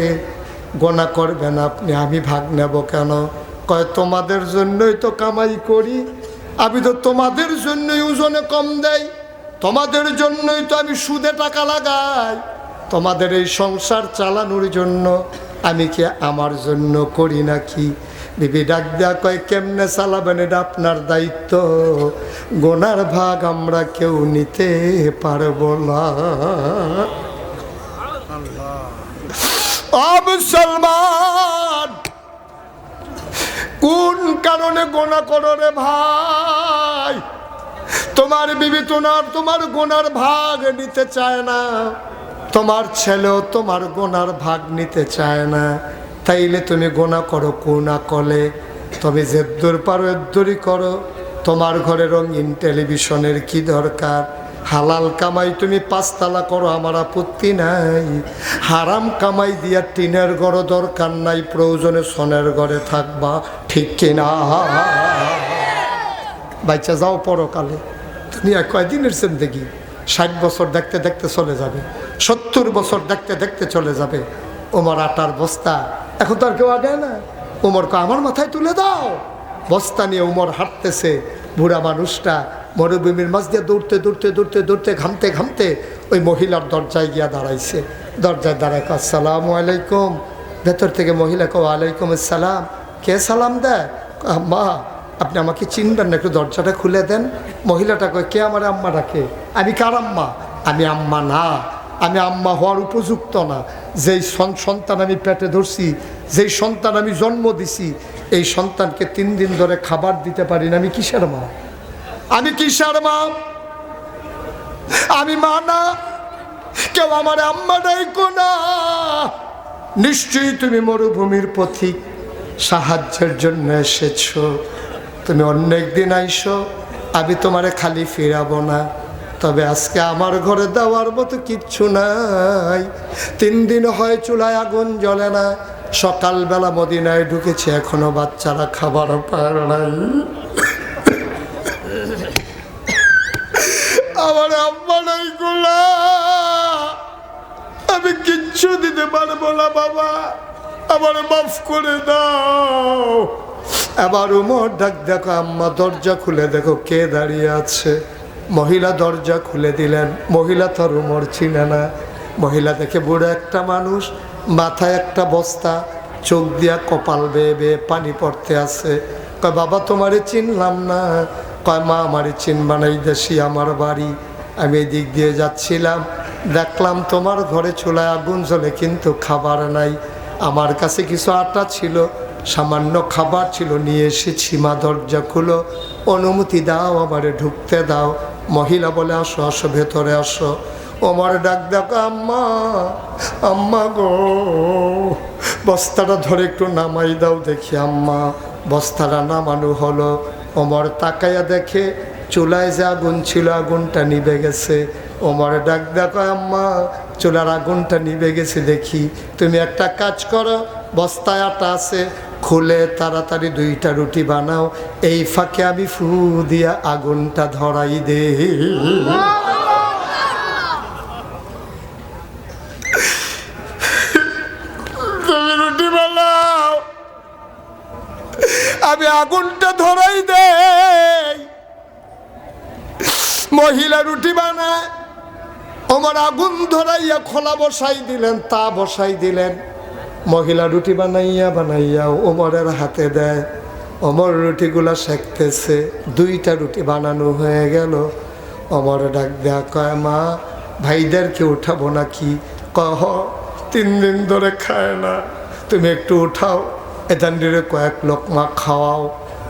গোনা করবেন আপনি, আমি ভাগ নেব কেন? কয় তোমাদের জন্যই তো কামাই করি, আমি তো তোমাদের জন্যই ওজনে কম দেই, তোমাদের জন্যই তো আমি সুদে টাকা লাগাই, তোমাদের এই সংসার চালানোর জন্য, আমি কি আমার জন্য করি নাকি? বিবি ডাক দেয়া কয়, কেমনে চালাবেন এটা আপনার দায়িত্ব, গোনার ভাগ আমরা কেউ নিতে পারবো না। মুসলমান, কোন কারণে গোনা করো রে ভাই? তোমার বিবি তোমার গোনার ভাগ নিতে চায় না, তোমার ছেলেও তোমার গোনার ভাগ নিতে চায় না। তাইলে তুমি গোনা করো কোনা কলে, তবে যেদ্দুর পারো এদ্দুরই করো। তোমার ঘরে রঙিন টেলিভিশনের কি দরকার? হালাল কামাই তুমি 5 তালা করো, আমার আপত্তি নাই। হারাম কামাই দিয়া টিনের ঘর দরকার নাই, প্রয়োজনে সোনের ঘরে থাকবা, ঠিক কিনা? বাচ্চা যাও পরকালে, তুমি কয়দিনের জিন্দেগি? 60 বছর দেখতে দেখতে চলে যাবে, 70 বছর দেখতে দেখতে চলে যাবে। ওমর আটার বস্তা, এখন তো আর কেউ আগে না। ওমরকে আমার মাথায় তুলে দাও। বস্তা নিয়ে ওমর হাঁটতেছে, বুড়া মানুষটা মরুভূমির মাঝ দিয়ে দৌড়তে দৌড়তে দৌড়তে দৌড়তে ঘামতে ঘামতে ওই মহিলার দরজায় গিয়া দাঁড়াইছে। দরজায় দাঁড়ায়, আসসালামু আলাইকুম। ভেতর থেকে মহিলা কো, ওয়ালাইকুম আসসালাম। কে সালাম দেয়? আম্মা, আপনি আমাকে চিনবেন না, একটু দরজাটা খুলে দেন। মহিলাটা কয়, কে আমার আম্মা ডাকে? আমি কার আম্মা? আমি আম্মা না, আমি আম্মা হওয়ার উপযুক্ত না। যেই সন্তান আমি পেটে ধরছি, যেই সন্তান আমি জন্ম দিছি, এই সন্তানকে 3 দিন ধরে খাবার দিতে পারি না, আমি কিসের মা? আমি কিসের মা? আমি মা না, কেউ আমার আম্মা ডাইকো না। নিশ্চয়ই তুমি মরুভূমির পথিক, সাহায্যের জন্য এসেছো। তুমি অন্য একদিন আইসো, আমি তোমারে খালি ফিরাবো না। তবে আজকে আমার ঘরে দেওয়ার মতো কিচ্ছু নাই। 3 দিন হয় চুলায় আগুন জ্বলে না। সকালবেলা মদিনায় ঢুকেছে, এখনো বাচ্চারা খাবার পায় নাই। আমার আম্মা নাই গোলা, আমি কিচ্ছু দিতে পারবো না বাবা, আমার মাফ করে দাও। আবার উমর ডাক, দেখো আম্মা, দরজা খুলে দেখো কে দাঁড়িয়ে আছে। মহিলা দরজা খুলে দিলেন। মহিলা তো উমর চিনে না। মহিলা দেখে বুড়ো একটা মানুষ, মাথায় একটা বস্তা, চোখ দিয়া কপাল বেয়ে বেয়ে পানি পড়তে আছে। কয়, বাবা তোমারে চিনলাম না। কয়, মা আমারে চিনবা না, এই দেশি আমার বাড়ি। আমি এই দিক দিয়ে যাচ্ছিলাম, দেখলাম তোমার ঘরে চুলায় আগুন জ্বলে, কিন্তু খাবার নাই। আমার কাছে কিছু আটা ছিল, সামান্য খাবার ছিল, নিয়ে এসেছি। মা দরজা খুলো, অনুমতি দাও, আমারে ঢুকতে দাও। মহিলা বলে, আসো আসো, ভেতরে আসো। ওমর ডাক, দেখো আম্মা, আম্মা গো, বস্তাটা ধরে একটু নামাই দাও দেখি। আম্মা বস্তাটা নামানো হলো। ওমর তাকাইয়া দেখে চুলায় যে আগুন ছিল, আগুনটা নিভে গেছে। ওমর ডাক, দেখো আম্মা, চুলার আগুনটা নিভে গেছে দেখি। তুমি একটা কাজ করো, বস্তায় আটা আছে, খুলে তাড়াতাড়ি 2টা রুটি বানাও, এই ফাঁকে আমি ফু দিয়া আগুনটা ধরাই দে। তুমি রুটি বানাও, আমি আগুনটা ধরাই দে। মহিলা রুটি বানায়, ওমর আগুন ধরাইয়া খোলা বসাই দিলেন, তা বসাই দিলেন। মহিলা রুটি বানাইয়া বানাইয়া ওমরের হাতে দেয়। ওমর রুটিগুলা সেঁকতেছে। 2টা রুটি বানানো হয়ে গেল। ওমর ডাক দেয়া, কয়, মা ভাইদেরকে উঠাবো নাকি? কহ, 3 দিন ধরে খায় না, তুমি একটু উঠাও, এদান্ডিরে কয়েক লোকমা খাওয়াও।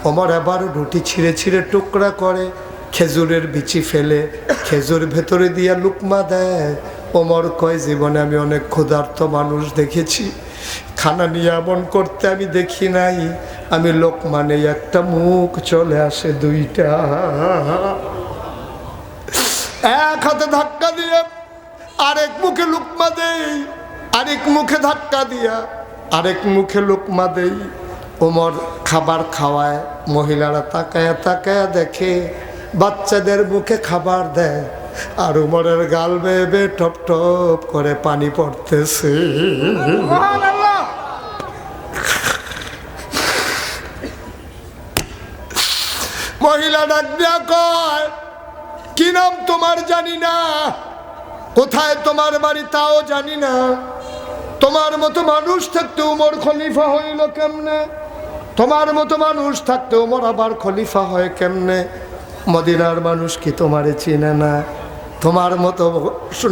ওমর আবার রুটি ছিঁড়ে ছিঁড়ে টুকরা করে, খেজুরের বিচি ফেলে খেজুর ভেতরে দিয়া লুকমা দেয়। ওমর কয়, জীবনে আমি অনেক ক্ষুধার্ত মানুষ দেখেছি, খানা নিয়ে এমন করতে আমি দেখি নাই। আমি লোকমানে একটা মুখ চলে আসে দুইটা, এক হাতে ধাক্কা দিয়ে আরেক মুখে লুকমা দেই, আরেক মুখে ধাক্কা দিয়া আরেক মুখে লুকমা দেই। ওমর খাবার খাওয়ায়, মহিলারা তাকায়া তাকায়া দেখে বাচ্চাদের মুখে খাবার দেয়, আর উমরের গাল বেয়ে বেয়ে টপ টপ করে পানি পড়তেছে। মহিলা ডাক দিয়া কয়, কি নাম তোমার জানি না, কোথায় তোমার বাড়ি তাও জানি না, তোমার মতো মানুষ থাকতে উমর খলিফা হইল কেমনে, তোমার মতো মানুষ থাকতে উমর আবার খলিফা হয় কেমনে, মদিনার মানুষ কি তোমারে চিনে না, তোমার মতো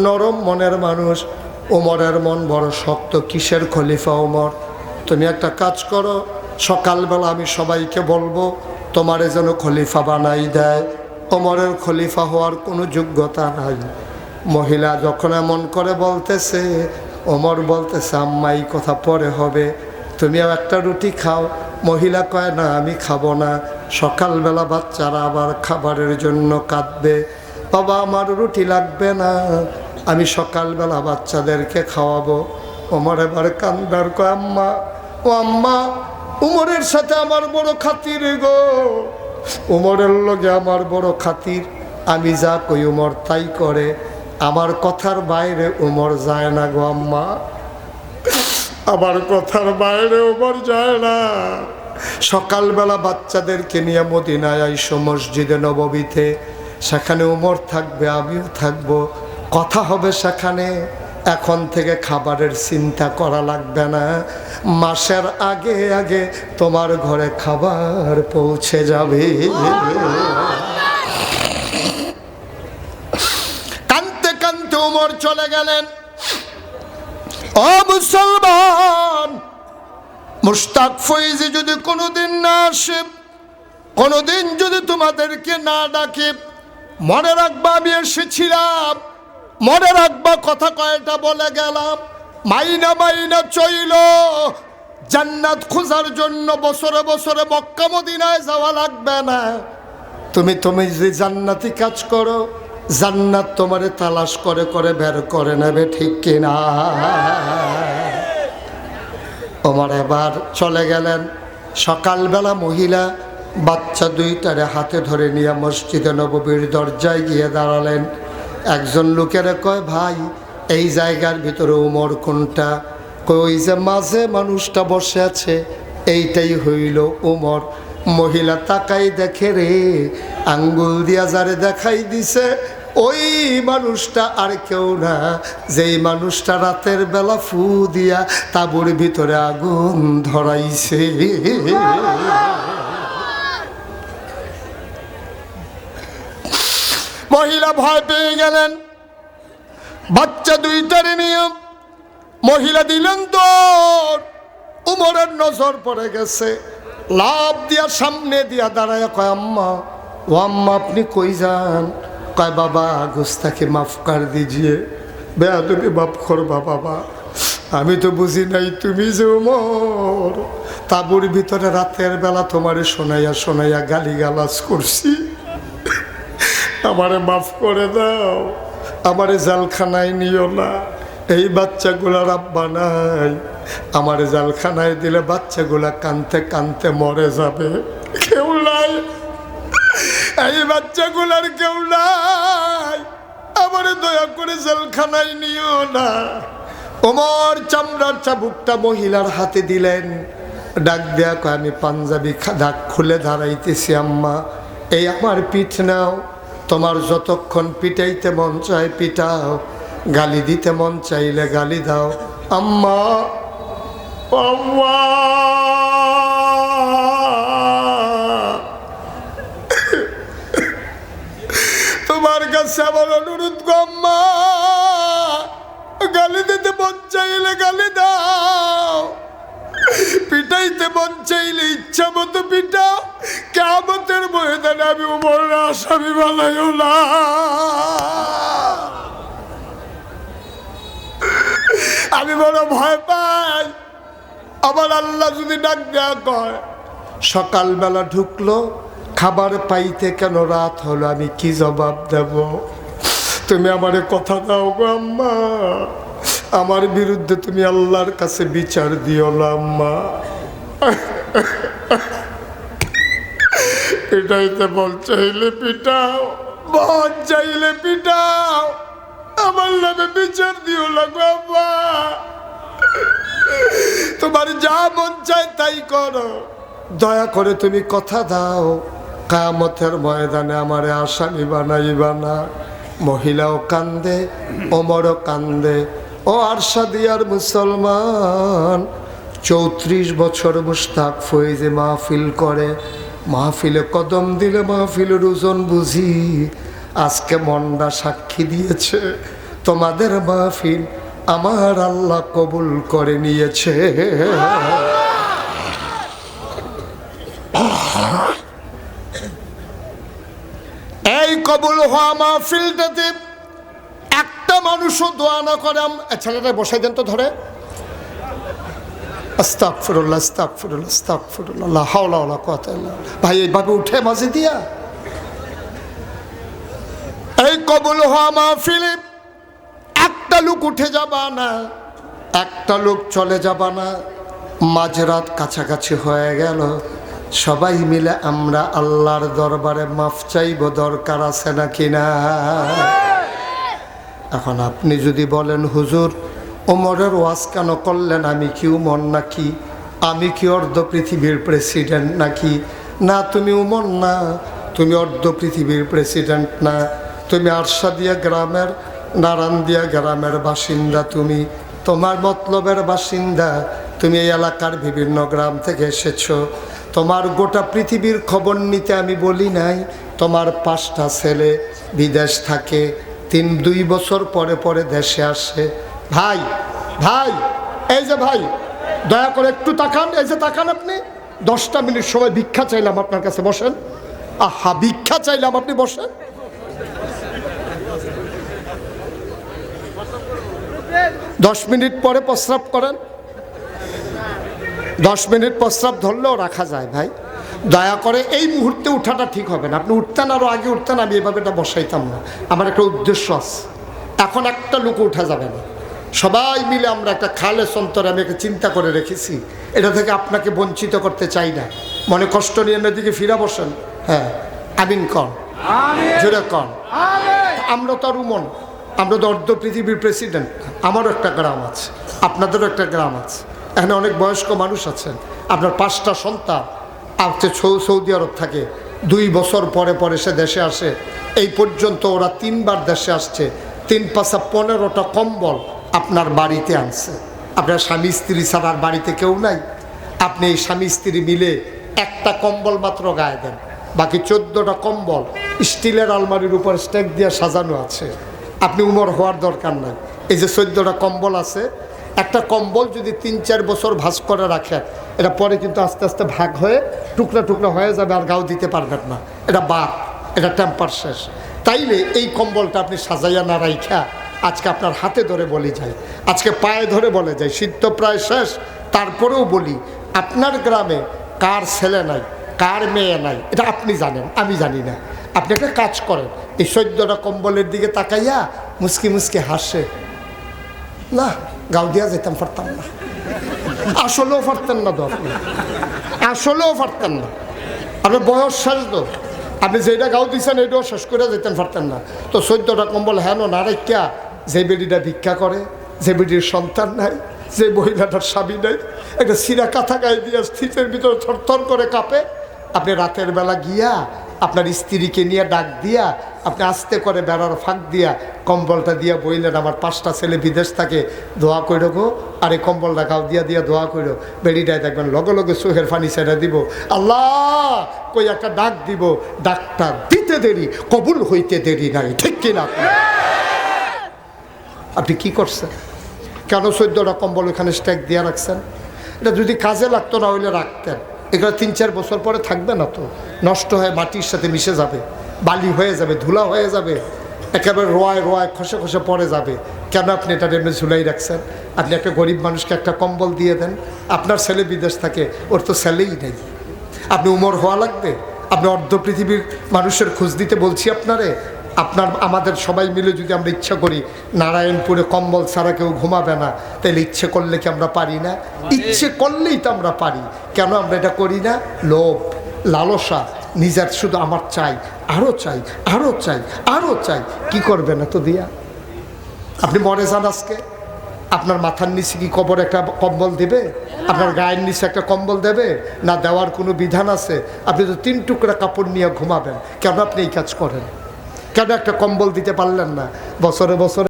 নরম মনের মানুষ, উমরের মন বড় শক্ত, কিসের খলিফা উমর? তুমি একটা কাজ করো, সকালবেলা আমি সবাইকে বলবো তোমারে যেন খলিফা বানাই দেয়, ওমরের খলিফা হওয়ার কোনো যোগ্যতা নাই। মহিলা যখন এমন করে বলতেছে, ওমর বলতেছে, আম্মা এই কথা পরে হবে, তুমিও একটা রুটি খাও। মহিলা কয়, না আমি খাবো না, সকালবেলা বাচ্চারা আবার খাবারের জন্য কাঁদবে, বাবা আমার রুটি লাগবে না, আমি সকালবেলা বাচ্চাদেরকে খাওয়াবো। ওমর এবার কান্দার কয়, আম্মা ও আম্মা, উমরের সাথে আমার বড় খাতির গো, উমরের লগে আমার বড় খাতির, আমি যা কই উমর তাই করে, আমার কথার বাইরে উমর যায় না গো আম্মা, আমার কথার বাইরে উমর যায় না। সকালবেলা বাচ্চাদেরকে নিয়ে মদিনায় আইসো মসজিদে নববীতে, সেখানে উমর থাকবে, আমিও থাকবো, কথা হবে সেখানে। এখন থেকে খাবারের চিন্তা করা লাগবে না, মাসের আগে আগে তোমার ঘরে খাবার পৌঁছে যাবে। কানতে কানতে উমর চলে গেলেন। ও মুসলমান, মুশতাক ফৈজি যদি কোনোদিন না আসে, কোনোদিন যদি তোমাদেরকে না ডাকে, মনে রাখবা আমি এসেছিলাম, মনে রাখবা কথা কয়টা বলে গেলাম, মাইনা মাইনা চইল জান্নাত খোঁজার জন্য বছরে বছরে মক্কা মদিনায় যাওয়া লাগবে না, তুমি যদি জান্নাতি কাজ করো, জান্নাত তোমারে তালাশ করে করে বের করে নেবে, ঠিক কিনা? ওমর এবার চলে গেলেন। সকালবেলা মহিলা বাচ্চা দুইটারে হাতে ধরে নিয়ে মসজিদে নববীর দরজায় গিয়ে দাঁড়ালেন। একজন লোকেরা কয়, ভাই এই জায়গার ভিতরে উমর কোনটা? কই যে মাঝে মানুষটা বসে আছে, এইটাই হইল উমর। মহিলা তাকাই দেখে রে, আঙ্গুল দিয়া যারে দেখাই দিছে ওই মানুষটা আর কেউ না, যেই মানুষটা রাতের বেলা ফু দিয়া তাঁবুর ভিতরে আগুন ধরাইছে। মহিলা ভয় পেয়ে গেলেন, বাচ্চা দুইটারে নিয়ে মহিলা দিলেন দৌড়। উমরের নজর পড়ে গেছে, লাভ দিয়া সামনে দিয়া দাঁড়ায় কয়, আম্মা ও আম্মা আপনি কই যান? কয়, বাবা গুস্তাকে মাফ কর দিজিয়ে, বেয়াদবি মাফ করবা বাবা, আমি তো বুঝি নাই তুমি যে উমর, তাঁবুর ভিতরে রাতের বেলা তোমারে শোনাইয়া শোনাইয়া গালিগালাজ করছি, আমারে মাফ করে দাও, আমারে জালখানায় নিও না, এই বাচ্চাগুলার আব্বা নাই, আমারে জালখানায় দিলে বাচ্চাগুলা কানতে কানতে মরে যাবে, কেউ নাই, এই বাচ্চাগুলার কেউ নাই, আমারে দয়া করে জেলখানায় নিও না। ওমর চামড়ার চাবুকটা মহিলার হাতে দিলেন, ডাক দেয়া কয়, আমি পাঞ্জাবি দাগ খুলে দাঁড়াইতেছি আম্মা, এই আমার পিঠ নাও, তোমার যতক্ষণ পিটাইতে মন চায় পিটাও, গালি দিতে মন চাইলে গালি দাও, আম্মা আম্মা। তোমার কাছে আমার অনুরোধ গো আম্মা, গালি দিতে মন চাইলে গালি দাও, পিটাইতে মন চাইলে ইচ্ছা মতো পিটাও, কিয়ামতের ময়দানে আমি উমরের আসামি বানাইও না। আমি বড় ভয় পাই, আবার আল্লাহ যদি ডাক দেয়া কয় সকালবেলা ঢুকলো খাবার পাইতে কেন রাত হলো, আমি কি জবাব দেব? তুমি আমারে কথা দাও গো আম্মা, আমার বিরুদ্ধে তুমি আল্লাহর কাছে বিচার দিও না আম্মা। এটাইতে বল চাইলে পিটাও, বল চাইলে পিটাও, আমার নামে বিচার দিও না গো আম্মা। তোমার যা মন চায় তাই করো, দয়া করে তুমি কথা দাও কিয়ামতের ময়দানে আমারে আসামি বানাইবা না। মহিলাও কান্দে, ওমরও কান্দে। ও আরশাদিয়ার মুসলমান, 34 বছর মুশতাক ফয়েজে মাহফিল করে, মাহফিলে কদম দিলে মাহফিলের ওজন বুঝি। আজকে মনটা সাক্ষী দিয়েছে তোমাদের মাহফিল আমার আল্লাহ কবুল করে নিয়েছে। এই কবুল হওয়া মাহফিলটাতে একটা মানুষও দোয়া না করে। ছেলেটা বসাই দেন তো ধরে। আস্তাগফিরুল্লাহ আস্তাগফিরুল্লাহ আস্তাগফিরুল্লাহ লা হাওলা ওয়ালা কুওয়াতা ইল্লা বিল্লাহ। ভাই এইভাবে উঠে মাঝে দিয়া এই কবুল হওয়া মাহফিলে একটা লোক উঠে যাবা না, একটা লোক চলে যাবা না। মাঝরাত কাছাকাছি হয়ে গেল, সবাই মিলে আমরা আল্লাহর দরবারে মাফ চাইব, দরকার আছে নাকি না? এখন আপনি যদি বলেন হুজুর ওমরের ওয়াজ কেন করলেন, আমি কি উমর নাকি? আমি কি অর্ধ পৃথিবীর প্রেসিডেন্ট নাকি? না, তুমি উমর না, তুমি অর্ধ পৃথিবীর প্রেসিডেন্ট না, তুমি আরশাদিয়া গ্রামের নারায়ণদিয়া গ্রামের বাসিন্দা, তুমি তোমার মতলবের বাসিন্দা, তুমি এই এলাকার বিভিন্ন গ্রাম থেকে এসেছো। তোমার গোটা পৃথিবীর খবর নিতে আমি বলি নাই। তোমার 5টা ছেলে বিদেশ থাকে, 2 বছর পরে পরে দেশে আসে। ভাই ভাই এই যে ভাই, দয়া করে একটু তাকান, এই যে তাকান আপনি। 10টা মিনিট সময় ভিক্ষা চাইলাম আপনার কাছে, বসেন। আহা, ভিক্ষা চাইলাম, আপনি বসেন। 10 মিনিট পরে প্রস্রাব করেন, 10 মিনিট প্রস্রাব ধরলেও রাখা যায়। ভাই দয়া করে এই মুহূর্তে উঠাটা ঠিক হবে না। আপনি উঠতেন, আরও আগে উঠতেন, আমি এভাবে এটা বসাইতাম না। আমার একটা উদ্দেশ্য আছে, এখন একটা লোক উঠা যাবে না। সবাই মিলে আমরা একটা খালে সন্তরে আমি একটা চিন্তা করে রেখেছি, এটা থেকে আপনাকে বঞ্চিত করতে চাই না। মনে কষ্ট নিয়ে এদিকে ফিরা বসেন। হ্যাঁ আমিন কন, জোরে কন। আমরা তো আর উমন, আমরা তো অর্ধ পৃথিবীর প্রেসিডেন্ট। আমারও একটা গ্রাম আছে, আপনাদেরও একটা গ্রাম আছে, এখানে অনেক বয়স্ক মানুষ আছেন। আপনার 5টা সন্তান আপনি সৌদি আরব থাকে, 2 বছর পরে পরে সে দেশে আসে। এই পর্যন্ত ওরা 3বার দেশে আসছে, 3 পাশা 15টা কম্বল আপনার বাড়িতে আনছে। আপনার স্বামী স্ত্রী ছাড়া আর বাড়িতে কেউ নাই। আপনি এই স্বামী স্ত্রী মিলে একটা কম্বল মাত্র গায়ে দেন, বাকি 14টা কম্বল স্টিলের আলমারির উপর স্ট্যাক দিয়ে সাজানো আছে। আপনি উমর হওয়ার দরকার নাই। এই যে 14টা কম্বল আছে, একটা কম্বল যদি 3-4 বছর ভাঁজ করে রাখেন, এটা পরে কিন্তু আস্তে আস্তে ভাগ হয়ে টুকরা টুকরা হয়ে যাবে, আর গাও দিতে পারবেন না। এটা বার, এটা টেম্পার শেষ। তাইলে এই কম্বলটা আপনি সাজাইয়া না রাইখা আজকে আপনার হাতে ধরে বলি যায়, আজকে পায়ে ধরে বলে যায়, শীত তো প্রায় শেষ, তারপরেও বলি আপনার গ্রামে কার ছেলে নাই, কার মেয়ে নাই, এটা আপনি জানেন, আমি জানি না। আপনি একটা কাজ করেন, এই 14টা কম্বলের দিকে তাকাইয়া মুসকি মুসকি হাসে। না, গাও দিয়া যেতাম পারতাম না, আসলেও পারতেন না তো, আপনি আসলেও পারতেন না। আপনার বয়স শেষ তো, আপনি যেটা গাও দিচ্ছেন এটাও শেষ করে যেতেন পারতেন না। তো 14টা কম্বল হেন না রেখা, যে বেডিটা ভিক্ষা করে, যে বেডির সন্তান নাই, যে মহিলাটার স্বামী নাই, একটা সিরা কাঁথা গায়ে দিয়া স্থিতের ভিতরে থরথর করে কাঁপে, আপনি রাতের বেলা গিয়া আপনার স্ত্রীকে নিয়ে ডাক দিয়া আপনি আস্তে করে বেড়ার ফাঁক দিয়া কম্বলটা দিয়া বইলেন, আমার 5টা ছেলে বিদেশ থাকে, দোয়া কইর গো, আর এই কম্বলটা গাও দিয়া দিয়া দোয়া কইর। বেড়িটায় দেখবেন লগে লগে চোখের পানি ছেড়ে দিব, আল্লাহ কই একটা ডাক দিব, ডাকটা দিতে দেরি, কবুল হইতে দেরি নাই, ঠিক কিনা? আপনি কি করছেন? কেন 14টা কম্বল ওখানে স্ট্যাক দিয়ে রাখছেন? এটা যদি কাজে লাগতো না হইলে রাখতেন। এগুলো 3-4 বছর পরে থাকবে না তো, নষ্ট হয়ে মাটির সাথে মিশে যাবে, বালি হয়ে যাবে, ধুলা হয়ে যাবে, একেবারে রোয়ায় রোয়ায় খসে খসে পড়ে যাবে। কেন আপনি এটা এমনি ঝুলাই রাখছেন? আপনি একটা গরিব মানুষকে একটা কম্বল দিয়ে দেন। আপনার ছেলে বিদেশ থাকে, ওর তো ছেলেই নেই। আপনি উমর হওয়া লাগবে? আপনি অর্ধ পৃথিবীর মানুষের খোঁজ দিতে বলছি আপনারে? আমাদের সবাই মিলে যদি আমরা ইচ্ছা করি নারায়ণপুরে কম্বল ছাড়া কেউ ঘুমাবে না, তাহলে ইচ্ছে করলে কি আমরা পারি না? ইচ্ছে করলেই তো আমরা পারি। কেন আমরা এটা করি না? লোভ, লালসা, নিজের শুধু আমার চাই, আরও চাই, আরও চাই, আরও চাই। কি করবে না তো দিয়া? আপনি মরে যান আজকে, আপনার মাথার নিচে কি কবর একটা কম্বল দেবে? আপনার গায়ের নিচে একটা কম্বল দেবে না? দেওয়ার কোনো বিধান আছে? আপনি তো 3 টুকরা কাপড় নিয়ে ঘুমাবেন। কেন আপনি এই কাজ করেন? কেন একটা কম্বল দিতে পারলেন না? বছরে বছরে